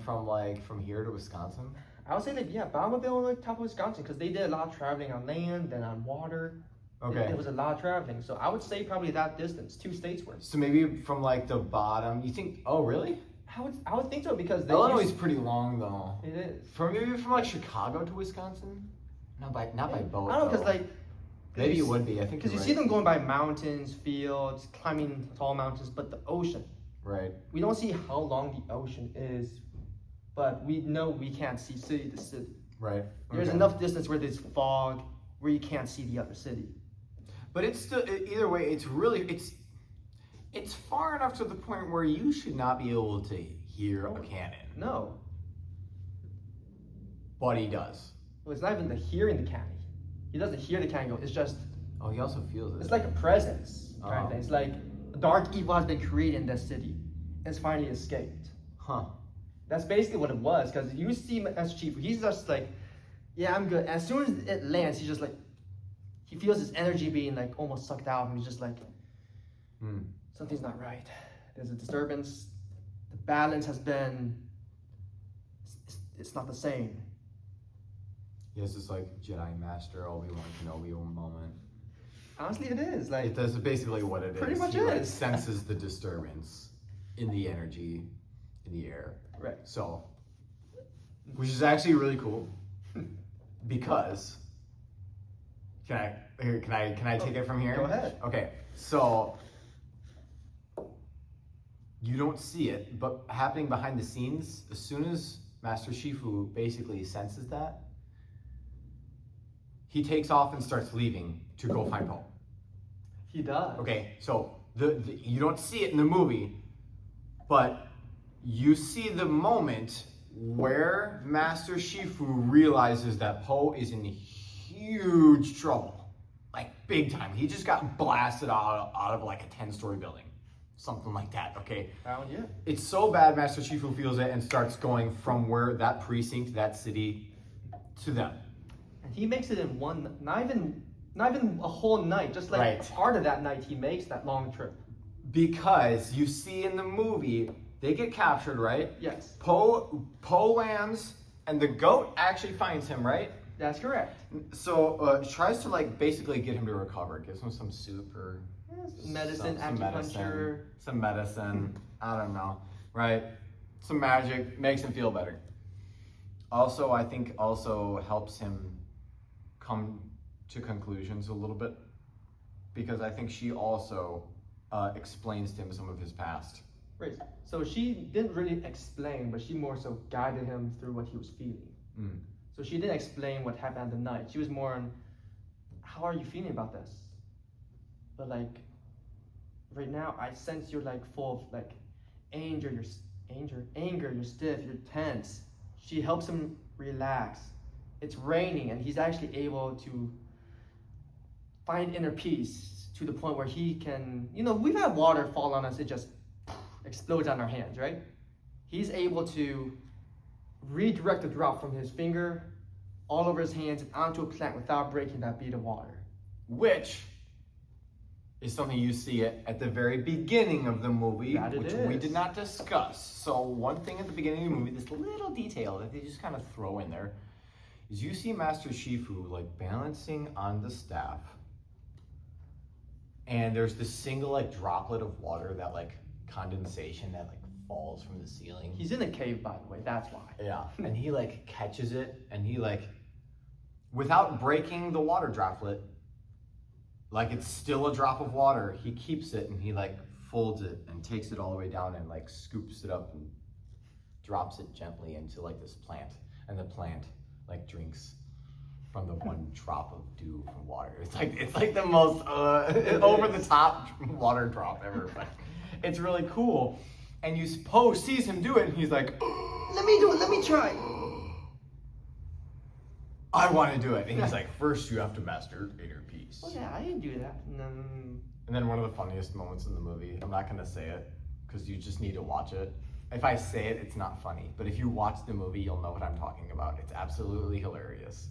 [SPEAKER 1] from here to Wisconsin?
[SPEAKER 2] I would say Bonneville and top of Wisconsin, because they did a lot of traveling on land and on water.
[SPEAKER 1] Okay.
[SPEAKER 2] It was a lot of traveling, so I would say probably that distance, 2 states worth.
[SPEAKER 1] So maybe from the bottom, you think? Oh, really?
[SPEAKER 2] I would think so, because
[SPEAKER 1] Illinois is pretty long though.
[SPEAKER 2] It is.
[SPEAKER 1] Maybe from Chicago to Wisconsin? Not by boat.
[SPEAKER 2] I don't know, because
[SPEAKER 1] maybe it would be. I think
[SPEAKER 2] because you see them going by mountains, fields, climbing tall mountains, but the ocean.
[SPEAKER 1] Right.
[SPEAKER 2] We don't see how long the ocean is, but we know we can't see city to city.
[SPEAKER 1] Right.
[SPEAKER 2] There's enough distance where there's fog, where you can't see the other city.
[SPEAKER 1] But it's still, either way, it's far enough to the point where you should not be able to hear a cannon.
[SPEAKER 2] No.
[SPEAKER 1] But he does.
[SPEAKER 2] Well, it's not even the hearing the cannon. He doesn't hear the cannon go. It's just.
[SPEAKER 1] Oh, he also feels it.
[SPEAKER 2] It's like a presence kind of thing. It's like a dark evil has been created in this city, and it's finally escaped.
[SPEAKER 1] Huh.
[SPEAKER 2] That's basically what it was. Because you see Master Chief, he's just like, yeah, I'm good. As soon as it lands, he's just like, he feels his energy being almost sucked out, and he's just like, something's not right. There's a disturbance. The balance has been. It's not the same.
[SPEAKER 1] He has this like Jedi Master Obi-Wan Kenobi moment.
[SPEAKER 2] Honestly, it is like
[SPEAKER 1] That's basically what it is.
[SPEAKER 2] Pretty much
[SPEAKER 1] He like,
[SPEAKER 2] is.
[SPEAKER 1] senses the disturbance in the energy, in the air.
[SPEAKER 2] right.
[SPEAKER 1] So, which is actually really cool, because can I take it from here?
[SPEAKER 2] Go ahead.
[SPEAKER 1] Okay, so you don't see it, but happening behind the scenes, as soon as Master Shifu basically senses that, he takes off and starts leaving to go find Poe.
[SPEAKER 2] He does.
[SPEAKER 1] Okay, so the you don't see it in the movie, but you see the moment where Master Shifu realizes that Poe is in huge trouble, like big time. He just got blasted out of like a 10-story building, something like that. Okay,
[SPEAKER 2] Yeah.
[SPEAKER 1] it's so bad. Master Shifu feels it and starts going from where that precinct, that city, to them.
[SPEAKER 2] And he makes it in one, not even a whole night, just like
[SPEAKER 1] Right.
[SPEAKER 2] part of that night he makes that long trip.
[SPEAKER 1] Because you see in the movie, they get captured, right?
[SPEAKER 2] Yes,
[SPEAKER 1] Poe lands, and the goat actually finds him, right?
[SPEAKER 2] that's correct.
[SPEAKER 1] So tries to like basically get him to recover. Gives him some soup or
[SPEAKER 2] Medicine,
[SPEAKER 1] some
[SPEAKER 2] acupuncture.
[SPEAKER 1] some medicine. I don't know, right? Some magic makes him feel better. Also, I think also helps him come to conclusions a little bit, because I think she also explains to him some of his past.
[SPEAKER 2] Right. So she didn't really explain, but she more so guided him through what he was feeling.
[SPEAKER 1] Mm.
[SPEAKER 2] So she didn't explain what happened at the night. She was more on, how are you feeling about this? But like, right now, I sense you're like full of like anger, you're stiff, you're tense. She helps him relax. It's raining, and he's actually able to find inner peace to the point where he can, we've had water fall on us, it just explodes on our hands, right? He's able to redirect the drop from his finger all over his hands and onto a plant without breaking that bead of water.
[SPEAKER 1] Which is something you see at the very beginning of the movie,
[SPEAKER 2] That it
[SPEAKER 1] which we
[SPEAKER 2] is.
[SPEAKER 1] did not discuss. So one thing at the beginning of the movie, this little detail that they just kind of throw in there, is you see Master Shifu like balancing on the staff, and there's this single like droplet of water, that like condensation that like falls from the ceiling.
[SPEAKER 2] He's in a cave, by the way, that's why.
[SPEAKER 1] Yeah, and he like catches it, and he like, without breaking the water droplet, like it's still a drop of water, he keeps it and he like folds it and takes it all the way down and like scoops it up and drops it gently into like this plant, and the plant like drinks from the one drop of dew from water. It's like the most over the top water drop ever, but it's really cool. And Poe sees him do it, and he's like,
[SPEAKER 2] Let me do it, let me try.
[SPEAKER 1] I want to do it. And he's like, first you have to master inner peace.
[SPEAKER 2] Oh yeah, I didn't do that.
[SPEAKER 1] And then one of the funniest moments in the movie, I'm not going to say it because you just need to watch it. If I say it, it's not funny. But if you watch the movie, you'll know what I'm talking about. It's absolutely hilarious.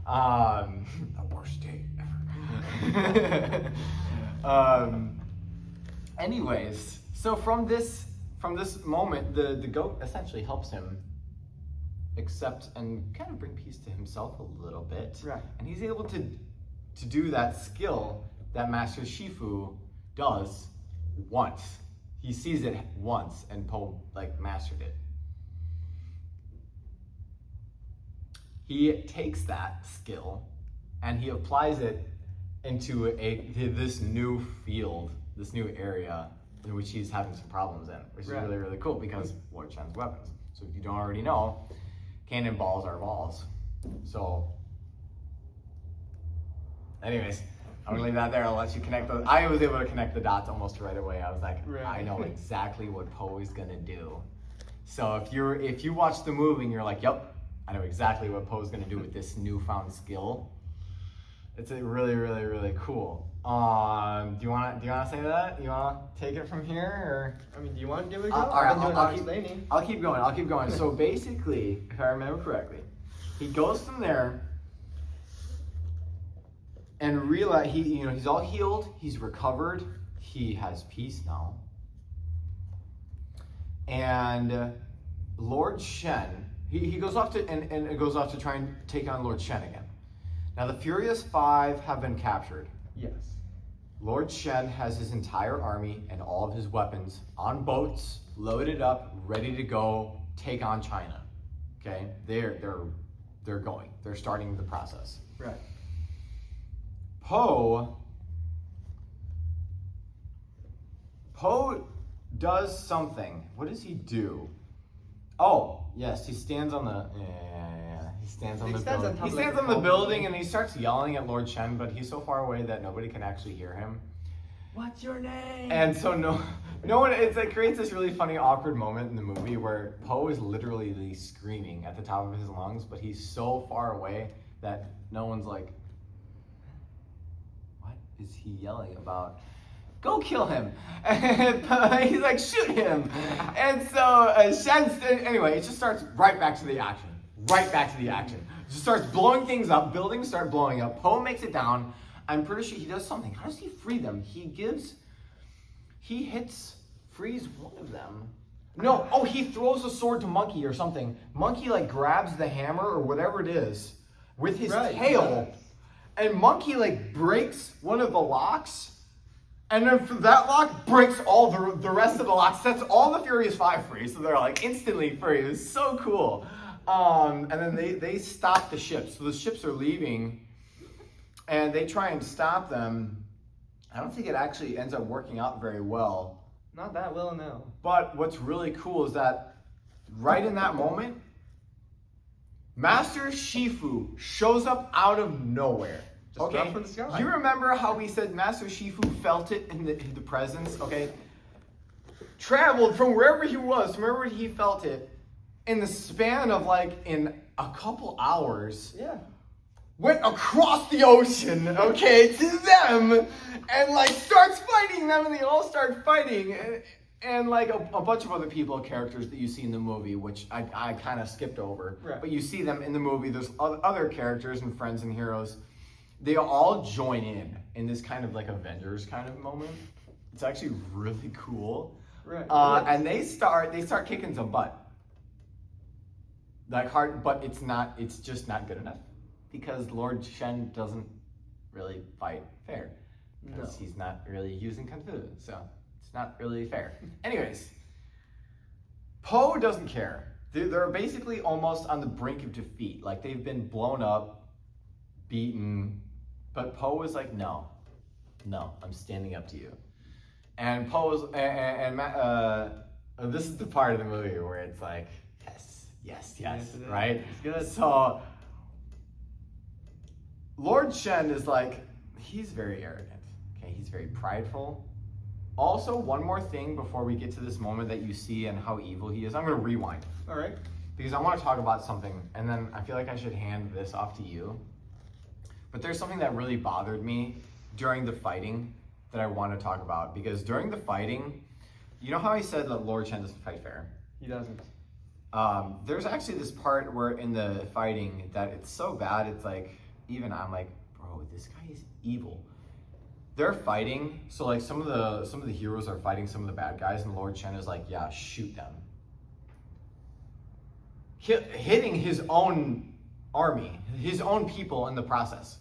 [SPEAKER 1] The worst day ever. Anyways, so from this moment, the goat essentially helps him accept and kind of bring peace to himself a little bit.
[SPEAKER 2] Right.
[SPEAKER 1] And he's able to do that skill that Master Shifu does once. He sees it once, and Poe like mastered it. He takes that skill and he applies it into this new field, this new area in which he's having some problems in, which is
[SPEAKER 2] Right.
[SPEAKER 1] really, really cool because Lord Shen's weapons. So if you don't already know, cannonballs are balls. So, anyways, I'm gonna leave that there. I'll let you connect those. I was able to connect the dots almost right away. I was like,
[SPEAKER 2] Right.
[SPEAKER 1] I know exactly what Poe is gonna do. So if you watch the movie and you're like, yep, I know exactly what Poe's gonna do with this newfound skill, it's really, really, really cool. Do you wanna say that? You wanna take it from here, or?
[SPEAKER 2] I mean, do you want to give it a go?
[SPEAKER 1] All right,
[SPEAKER 2] I've been doing
[SPEAKER 1] I'll
[SPEAKER 2] it explaining.
[SPEAKER 1] I'll keep going. So basically, if I remember correctly, he goes from there and realize he's all healed, he's recovered, he has peace now. And Lord Shen He goes off to and it goes off to try and take on Lord Shen again. Now the Furious Five have been captured.
[SPEAKER 2] Yes.
[SPEAKER 1] Lord Shen has his entire army and all of his weapons on boats, loaded up, ready to go take on China. Okay, they're going. They're starting the process.
[SPEAKER 2] Right.
[SPEAKER 1] Poe does something. What does he do? Oh, yes, he stands on the. He stands on the building. He stands on the building and he starts yelling at Lord Shen, but he's so far away that nobody can actually hear him.
[SPEAKER 2] What's your name?
[SPEAKER 1] And so no one. It creates this really funny, awkward moment in the movie where Poe is literally screaming at the top of his lungs, but he's so far away that no one's like, "What is he yelling about? Go kill him!" And he's like, "Shoot him!" And so Shen, anyway, it just starts right back to the action. Right back to the action. Just starts blowing things up. Buildings start blowing up. Poe makes it down. I'm pretty sure he does something. How does he free them? Frees one of them. No, he throws a sword to Monkey or something. Monkey like grabs the hammer or whatever it is with his tail. And Monkey like breaks one of the locks. And then for that lock, breaks all the rest of the locks. Sets all the Furious Five free. So they're like instantly free. It was so cool. And then they stop the ships. So the ships are leaving. And they try and stop them. I don't think it actually ends up working out very well.
[SPEAKER 2] Not that well, no.
[SPEAKER 1] But what's really cool is that right in that moment, Master Shifu shows up out of nowhere.
[SPEAKER 2] Just dropped from the sky.
[SPEAKER 1] You remember how we said Master Shifu felt it in the presence? Okay. Traveled from wherever he was, wherever he felt it, in the span of in a couple hours.
[SPEAKER 2] Yeah.
[SPEAKER 1] Went across the ocean, okay, to them, and starts fighting them, and they all start fighting, and a bunch of other characters that you see in the movie, which I kind of skipped over,
[SPEAKER 2] right.
[SPEAKER 1] But you see them in the movie. There's other characters and friends and heroes. They all join in this kind of Avengers kind of moment. It's actually really cool,
[SPEAKER 2] right?
[SPEAKER 1] And they start kicking some butt, hard, but it's just not good enough. Because Lord Shen doesn't really fight fair. Because he's not really using Kung Fu. So it's not really fair. Anyways, Poe doesn't care. They're basically almost on the brink of defeat. They've been blown up, beaten. But Poe is like, no, I'm standing up to you. And Poe's, this is the part of the movie where it's like, yes, right?
[SPEAKER 2] It's good.
[SPEAKER 1] So, Lord Shen is he's very arrogant, okay? He's very prideful. Also, one more thing before we get to this moment that you see and how evil he is. I'm going to rewind.
[SPEAKER 2] All right.
[SPEAKER 1] Because I want to talk about something, and then I feel like I should hand this off to you. But there's something that really bothered me during the fighting that I want to talk about. Because during the fighting, you know how I said that Lord Shen doesn't fight fair?
[SPEAKER 2] He doesn't.
[SPEAKER 1] There's actually this part where in the fighting that it's so bad, it's even I'm bro, this guy is evil. They're fighting, so some of the heroes are fighting some of the bad guys, and Lord Shen is yeah, shoot them. Hitting his own army, his own people in the process.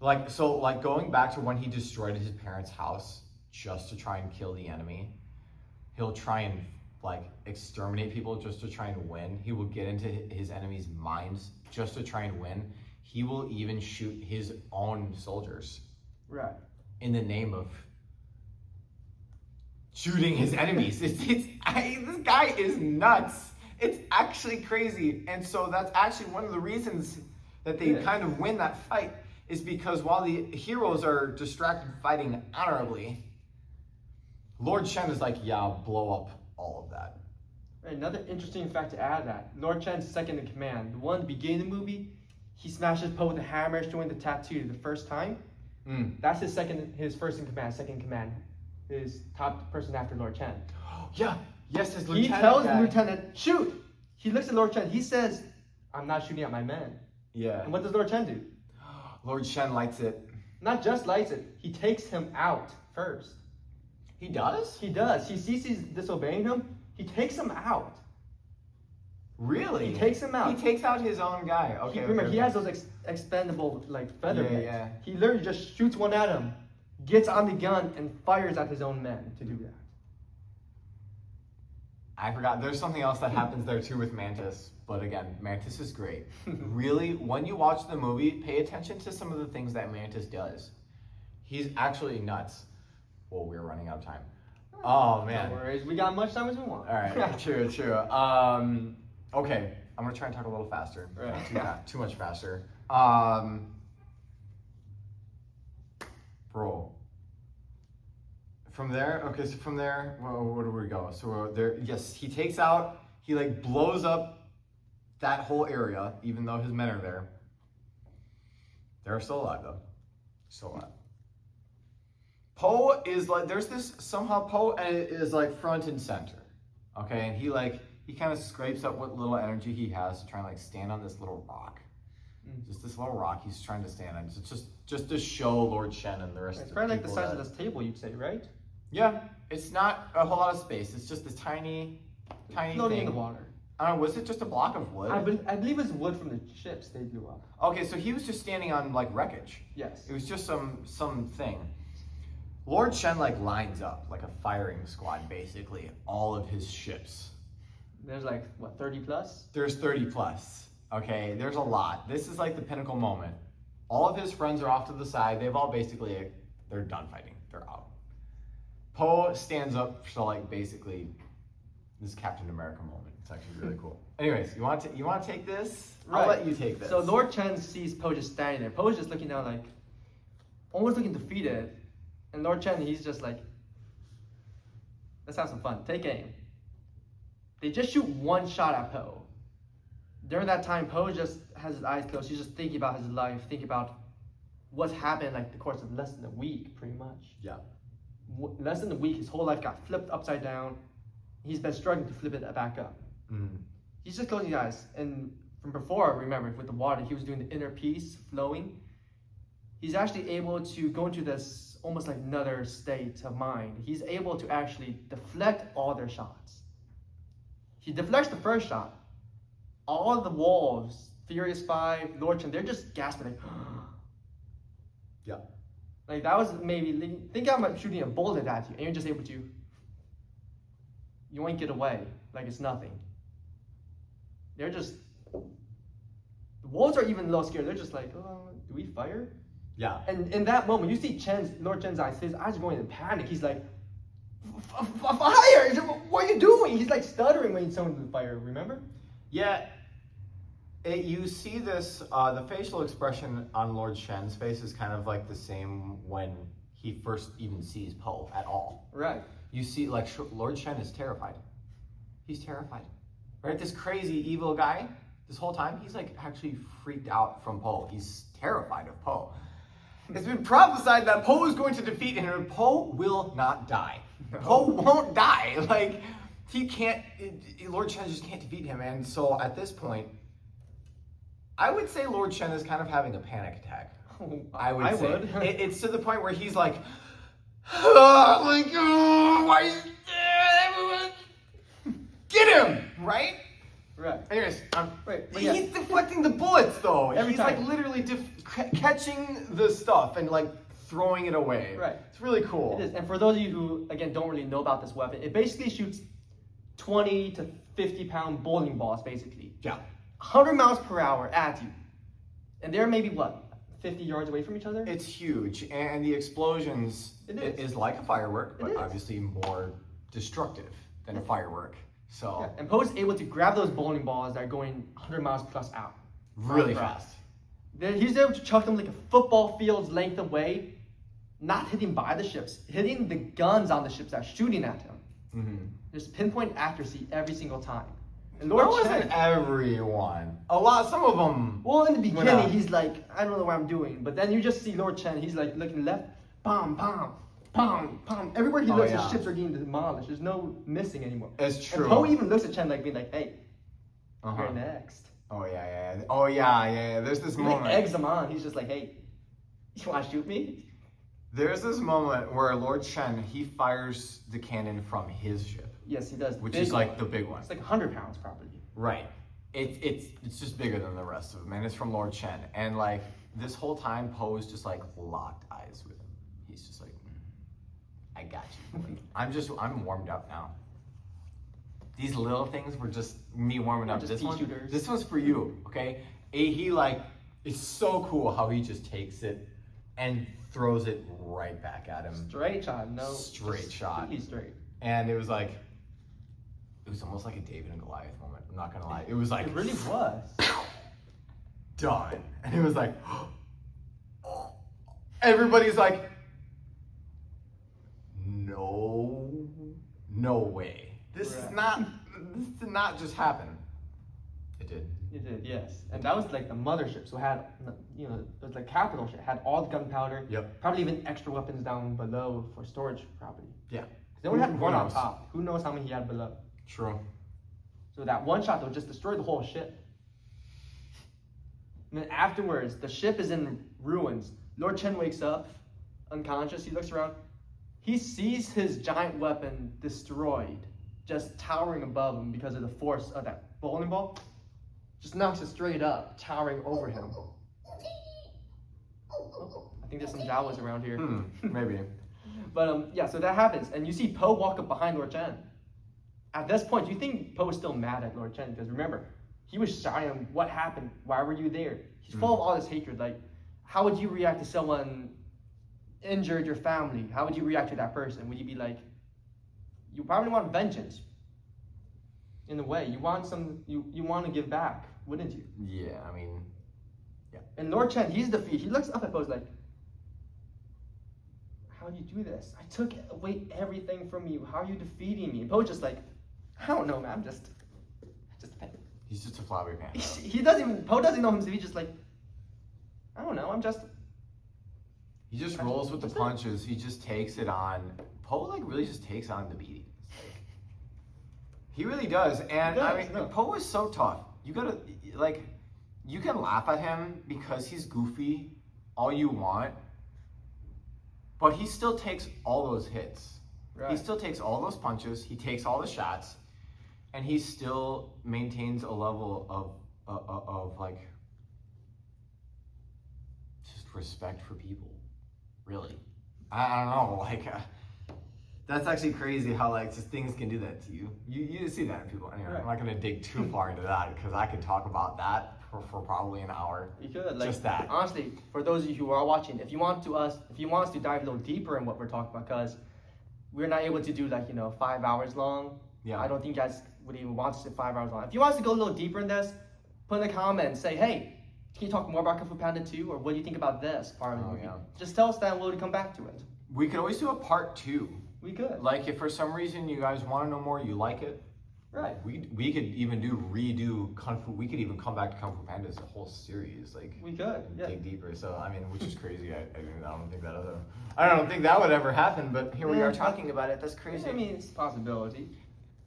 [SPEAKER 1] Going back to when he destroyed his parents' house just to try and kill the enemy, he'll try and exterminate people just to try and win. He will get into his enemies' minds just to try and win. He will even shoot his own soldiers.
[SPEAKER 2] Right.
[SPEAKER 1] In the name of shooting his enemies. This guy is nuts. It's actually crazy. And so that's actually one of the reasons that they kind of win that fight, is because while the heroes are distracted fighting honorably, Lord Shen is yeah, blow up all of that.
[SPEAKER 2] Another interesting fact to add that Lord Shen's second in command, the one at the beginning of the movie, he smashes Poe with a hammer, showing the tattoo the first time. That's his first in command, second in command, his top person after Lord Shen.
[SPEAKER 1] Yeah, yes, his
[SPEAKER 2] lieutenant. He tells the lieutenant, shoot! He looks at Lord Shen, he says, I'm not shooting at my men.
[SPEAKER 1] Yeah.
[SPEAKER 2] And what does Lord Shen do?
[SPEAKER 1] Lord Shen lights it.
[SPEAKER 2] Not just lights it, he takes him out first.
[SPEAKER 1] He does?
[SPEAKER 2] He does. He sees he's disobeying him, he takes him out.
[SPEAKER 1] Really?
[SPEAKER 2] He takes him out.
[SPEAKER 1] He takes out his own guy. Okay.
[SPEAKER 2] Remember, he has those expendable like feather
[SPEAKER 1] Yeah,
[SPEAKER 2] men.
[SPEAKER 1] yeah.
[SPEAKER 2] He literally just shoots one at him, gets on the gun, and fires at his own men to do that.
[SPEAKER 1] I forgot. There's something else that happens there too with Mantis. But again, Mantis is great. Really, when you watch the movie, pay attention to some of the things that Mantis does. He's actually nuts. Well, we're running out of time. Oh man.
[SPEAKER 2] No worries, we got much time as we want.
[SPEAKER 1] All right, true. Okay, I'm gonna try and talk a little faster.
[SPEAKER 2] Right.
[SPEAKER 1] Too much faster. Bro. From there, okay, so from there, well, where do we go? So there, yes, he takes out, he like blows up that whole area, even though his men are there. They're still alive though. Still alive. Poe is like, there's this, somehow Poe is like front and center. Okay, and he kind of scrapes up what little energy he has to try and like stand on this little rock. Just this little rock he's trying to stand on. It's just to show Lord Shen and the rest of the
[SPEAKER 2] It's probably like the
[SPEAKER 1] people
[SPEAKER 2] size
[SPEAKER 1] that-
[SPEAKER 2] of this table, you'd say, right?
[SPEAKER 1] Yeah, it's not a whole lot of space. It's just this tiny
[SPEAKER 2] Floating
[SPEAKER 1] thing.
[SPEAKER 2] in the water.
[SPEAKER 1] I don't know, was it just a block of wood?
[SPEAKER 2] I believe it's wood from the ships they blew up.
[SPEAKER 1] Okay, so he was just standing on like wreckage.
[SPEAKER 2] Yes.
[SPEAKER 1] It was just some thing. Lord Shen like lines up like a firing squad, basically, all of his ships.
[SPEAKER 2] There's like, what, 30 plus?
[SPEAKER 1] There's 30 plus. Okay, there's a lot. This is like the pinnacle moment. All of his friends are off to the side. They've all basically, they're done fighting. They're out. Poe stands up to like basically this Captain America moment. It's actually really cool. Anyways, you want to take this?
[SPEAKER 2] Right.
[SPEAKER 1] I'll let you take this.
[SPEAKER 2] So Lord Chen sees Poe just standing there. Poe's just looking down like, almost looking defeated. And Lord Chen, he's just like, let's have some fun. Take aim. They just shoot one shot at Poe. During that time, Poe just has his eyes closed. He's just thinking about his life, thinking about what's happened like the course of less than a week, pretty much.
[SPEAKER 1] Yeah.
[SPEAKER 2] Less than a week, his whole life got flipped upside down. He's been struggling to flip it back up. He's just closing his eyes. And from before, remember, with the water, he was doing the inner peace, flowing. He's actually able to go into this almost like another state of mind. He's able to actually deflect all their shots. He deflects the first shot. All the wolves, Furious Five, Lord Chen, they're just gasping like,
[SPEAKER 1] Yeah.
[SPEAKER 2] like that was maybe, think I'm shooting a bullet at you and you're just able to, you won't get away like it's nothing. They're just, the wolves are even a little scared. They're just like, oh, do we fire?
[SPEAKER 1] Yeah.
[SPEAKER 2] And in that moment, you see Lord Chen's eyes. His eyes are going in panic. He's like, fire! What are you doing? He's like stuttering when he's someone to fire, remember?
[SPEAKER 1] Yeah. You see this, the facial expression on Lord Shen's face is kind of like the same when he first even sees Poe at all.
[SPEAKER 2] Right.
[SPEAKER 1] You see, like, Lord Shen is terrified. He's terrified. Right? This crazy evil guy, this whole time, he's like actually freaked out from Poe. He's terrified of Poe. It's been prophesied that Poe is going to defeat him, and Poe will not die. No. Poe won't die. Like, he can't, Lord Shen just can't defeat him. And so at this point, I would say Lord Shen is kind of having a panic attack. I would. It's to the point where he's like, oh my God, why is everyone? Get him, right?
[SPEAKER 2] Right.
[SPEAKER 1] Anyways,
[SPEAKER 2] but
[SPEAKER 1] he's deflecting the bullets though.
[SPEAKER 2] Every
[SPEAKER 1] He's
[SPEAKER 2] time.
[SPEAKER 1] like literally catching the stuff and like throwing it away.
[SPEAKER 2] Right.
[SPEAKER 1] It's really cool.
[SPEAKER 2] It is. And for those of you who, again, don't really know about this weapon, it basically shoots 20 to 50 pound bowling balls, basically.
[SPEAKER 1] Yeah.
[SPEAKER 2] 100 miles per hour at you. And they're maybe, what, 50 yards away from each other?
[SPEAKER 1] It's huge. And the explosions is like a firework, but
[SPEAKER 2] is.
[SPEAKER 1] obviously more destructive than a firework. So
[SPEAKER 2] Yeah. And Poe's able to grab those bowling balls that are going 100 miles plus out.
[SPEAKER 1] really fast.
[SPEAKER 2] He's able to chuck them like a football field's length away, not hitting by the ships, hitting the guns on the ships that are shooting at him.
[SPEAKER 1] Mm-hmm.
[SPEAKER 2] There's pinpoint accuracy every single time. And
[SPEAKER 1] That
[SPEAKER 2] Lord
[SPEAKER 1] wasn't
[SPEAKER 2] Chen,
[SPEAKER 1] everyone. Some of them.
[SPEAKER 2] well, in the
[SPEAKER 1] went out.
[SPEAKER 2] beginning, he's like, I don't know what I'm doing. But then you just see Lord Chen, he's like looking left, bam, bam, bam, bam. Everywhere he looks,
[SPEAKER 1] yeah.
[SPEAKER 2] his ships are getting demolished. There's no missing anymore.
[SPEAKER 1] It's true.
[SPEAKER 2] And Poe even looks at Chen like being like, hey,
[SPEAKER 1] Uh-huh.
[SPEAKER 2] you're next.
[SPEAKER 1] Oh yeah. Oh yeah. There's this
[SPEAKER 2] He
[SPEAKER 1] moment.
[SPEAKER 2] like eggs him on. He's just like, hey, you want to shoot me?
[SPEAKER 1] There's this moment where Lord Shen, he fires the cannon from his ship,
[SPEAKER 2] Yes, he does.
[SPEAKER 1] which
[SPEAKER 2] Big
[SPEAKER 1] is like
[SPEAKER 2] one.
[SPEAKER 1] the big one.
[SPEAKER 2] It's like 100 pounds probably.
[SPEAKER 1] Right. it's just bigger than the rest of them, and it's from Lord Chen. And like this whole time, Poe's just like locked eyes with him. He's just like, I got you. Like, I'm warmed up now. These little things were just me warming up. This one's for you, okay? He like, it's so cool how he just takes it and throws it right back at him.
[SPEAKER 2] Straight shot, no.
[SPEAKER 1] Straight shot.
[SPEAKER 2] He's straight.
[SPEAKER 1] And it was almost like a David and Goliath moment. I'm not gonna lie. It was like,
[SPEAKER 2] it really was.
[SPEAKER 1] Done. And it was like, everybody's like, no way. This did not just happen. It did.
[SPEAKER 2] It did, yes. And that was like the mothership. So it had, it was like capital shit. It had all the gunpowder.
[SPEAKER 1] Yep.
[SPEAKER 2] Probably even extra weapons down below for storage property.
[SPEAKER 1] Yeah.
[SPEAKER 2] They only had one on top. Who knows how many he had below?
[SPEAKER 1] True.
[SPEAKER 2] So that one shot, though, just destroyed the whole ship. And then afterwards, the ship is in ruins. Lord Chen wakes up, unconscious. He looks around. He sees his giant weapon destroyed, just towering above him because of the force of that bowling ball. Just knocks it straight up, towering over him. Oh, I think there's some Jawas around here.
[SPEAKER 1] Maybe.
[SPEAKER 2] But yeah, so that happens. And you see Poe walk up behind Lord Chen. At this point, do you think Poe is still mad at Lord Chen? Because remember, he was shy on what happened. Why were you there? He's full of all this hatred. Like, how would you react to someone injured your family? How would you react to that person? Would you be like, you probably want vengeance. In a way, you want you want to give back, wouldn't you?
[SPEAKER 1] Yeah, I mean, yeah.
[SPEAKER 2] And Lord Chen, he's defeated. He looks up at Poe like, how do you do this? I took away everything from you. How are you defeating me? And Poe's just like, I don't know, man. I'm just
[SPEAKER 1] He's just a flowery panda.
[SPEAKER 2] Poe doesn't know himself. He's just like, I don't know.
[SPEAKER 1] He just rolls with the punches. He just takes it on. Poe like really just takes on the beatings. Like, he really does. And I mean, Poe is so tough. You gotta like, you can laugh at him because he's goofy all you want, but he still takes all those hits. Right. He still takes all those punches. He takes all the shots, and he still maintains a level of like just respect for people. Really, I don't know. Like, that's actually crazy how like just things can do that to you. You see that in people. Anyway, right. I'm not gonna dig too far into that because I could talk about that for probably an hour.
[SPEAKER 2] You could, like,
[SPEAKER 1] just that.
[SPEAKER 2] Honestly, for those of you who are watching, if you want us to dive a little deeper in what we're talking about, because we're not able to do like 5 hours long.
[SPEAKER 1] Yeah.
[SPEAKER 2] I don't think you guys would even want us to 5 hours long. If you want us to go a little deeper in this, put in the comments, say, hey, can you talk more about Kung Fu Panda 2, or what do you think about this part of the movie? Yeah. Just tell us that and we'll come back to it.
[SPEAKER 1] We could always do a part 2.
[SPEAKER 2] We could.
[SPEAKER 1] Like, if for some reason you guys want to know more, you like it,
[SPEAKER 2] right?
[SPEAKER 1] We could even redo Kung Fu. We could even come back to Kung Fu Panda as a whole series. Like,
[SPEAKER 2] we could,
[SPEAKER 1] dig deeper. So I mean, which is crazy. I don't think that would ever happen. But here we are talking about it. That's crazy.
[SPEAKER 2] I mean, it's a possibility.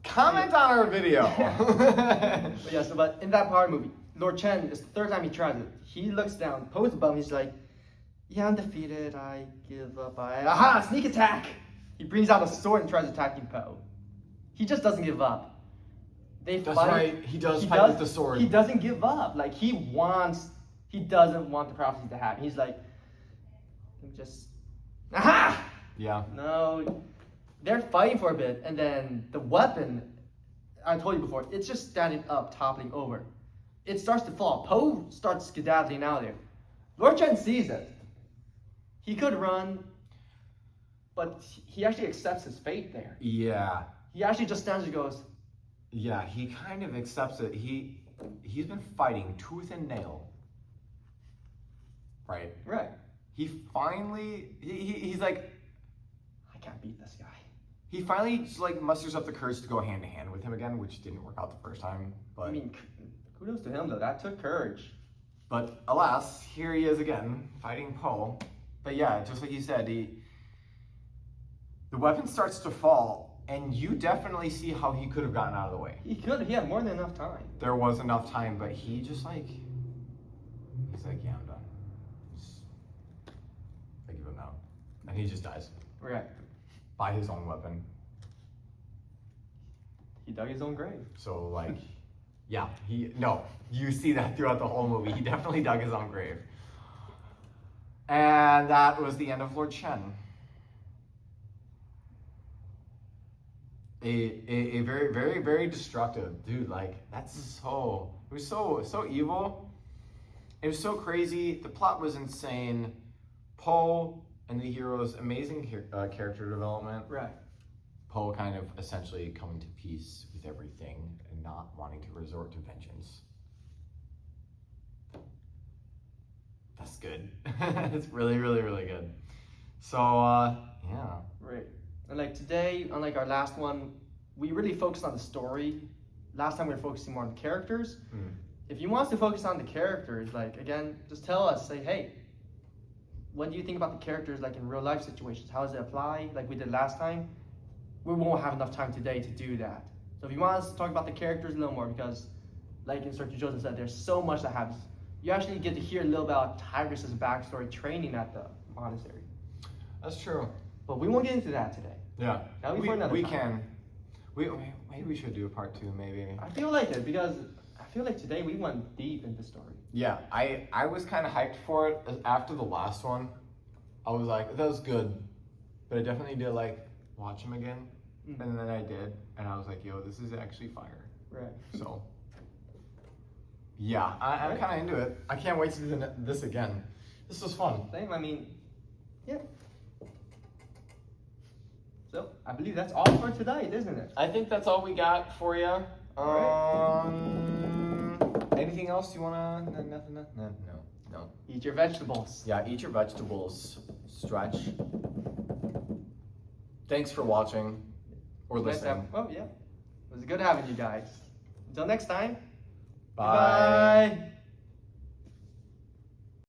[SPEAKER 1] Comment on our video.
[SPEAKER 2] But yeah, but in that part of the movie, Lord Chen, it's the third time he tries it. He looks down, Poe's above him, he's like, yeah, I'm defeated, I give up, aha, sneak attack! He brings out a sword and tries attacking Poe. He just doesn't give up. That's fight.
[SPEAKER 1] Right, he does fight with the sword.
[SPEAKER 2] He doesn't give up. Like, he doesn't want the prophecy to happen. He's like, aha!
[SPEAKER 1] Yeah.
[SPEAKER 2] No, they're fighting for a bit, and then the weapon, I told you before, it's just standing up, toppling over. It starts to fall. Poe starts skedaddling out of there. Lord Chen sees it. He could run, but he actually accepts his fate there.
[SPEAKER 1] Yeah.
[SPEAKER 2] He actually just stands and goes.
[SPEAKER 1] Yeah, he kind of accepts it. He's been fighting tooth and nail. Right.
[SPEAKER 2] Right.
[SPEAKER 1] He finally he's like,
[SPEAKER 2] I can't beat this guy.
[SPEAKER 1] He finally just like musters up the courage to go hand to hand with him again, which didn't work out the first time. But
[SPEAKER 2] I mean, kudos to him though. That took courage.
[SPEAKER 1] But alas, here he is again fighting Poe. But yeah, just like you said, the weapon starts to fall, and you definitely see how he could have gotten out of the way.
[SPEAKER 2] He could. He had more than enough time.
[SPEAKER 1] There was enough time, but he just like, he's like, yeah, I'm done. I give him out, and he just dies.
[SPEAKER 2] Right.
[SPEAKER 1] By his own weapon.
[SPEAKER 2] He dug his own grave.
[SPEAKER 1] So like, Yeah, you see that throughout the whole movie. He definitely dug his own grave. And that was the end of Lord Shen. A very, very, very destructive dude. Like, it was so evil. It was so crazy. The plot was insane. Poe and the hero's amazing character development.
[SPEAKER 2] Right.
[SPEAKER 1] Poe kind of essentially coming to peace with everything and not wanting to resort to vengeance. That's good. It's really, really, really good. So, yeah.
[SPEAKER 2] Right. And like today, unlike our last one, we really focused on the story. Last time we were focusing more on the characters. If you want us to focus on the characters, like again, just tell us, say, hey, what do you think about the characters like in real life situations? How does it apply? Like we did last time. We won't have enough time today to do that. So if you want us to talk about the characters a little more, because like Instructor Joseph said, there's so much that happens. You actually get to hear a little about Tigress's backstory training at the monastery.
[SPEAKER 1] That's true.
[SPEAKER 2] But we won't get into that today.
[SPEAKER 1] Yeah.
[SPEAKER 2] That'll be for another time.
[SPEAKER 1] Maybe we should do a part 2, maybe.
[SPEAKER 2] I feel like it, because I feel like today we went deep into the story.
[SPEAKER 1] Yeah, I was kind of hyped for it after the last one. I was like, that was good, but I definitely did like watch him again, and then I did, and I was like, yo, this is actually fire.
[SPEAKER 2] Right.
[SPEAKER 1] So, yeah, I'm kind of into it. I can't wait to do this again. This was fun.
[SPEAKER 2] Same. I mean, yeah. So I believe that's all for tonight, isn't it?
[SPEAKER 1] I think that's all we got for you.
[SPEAKER 2] Right.
[SPEAKER 1] Anything else you wanna? No.
[SPEAKER 2] Eat your vegetables.
[SPEAKER 1] Yeah, eat your vegetables. Stretch. Thanks for watching or listening.
[SPEAKER 2] Oh yeah, it was good having you guys. Until next time.
[SPEAKER 1] Bye.
[SPEAKER 2] Bye.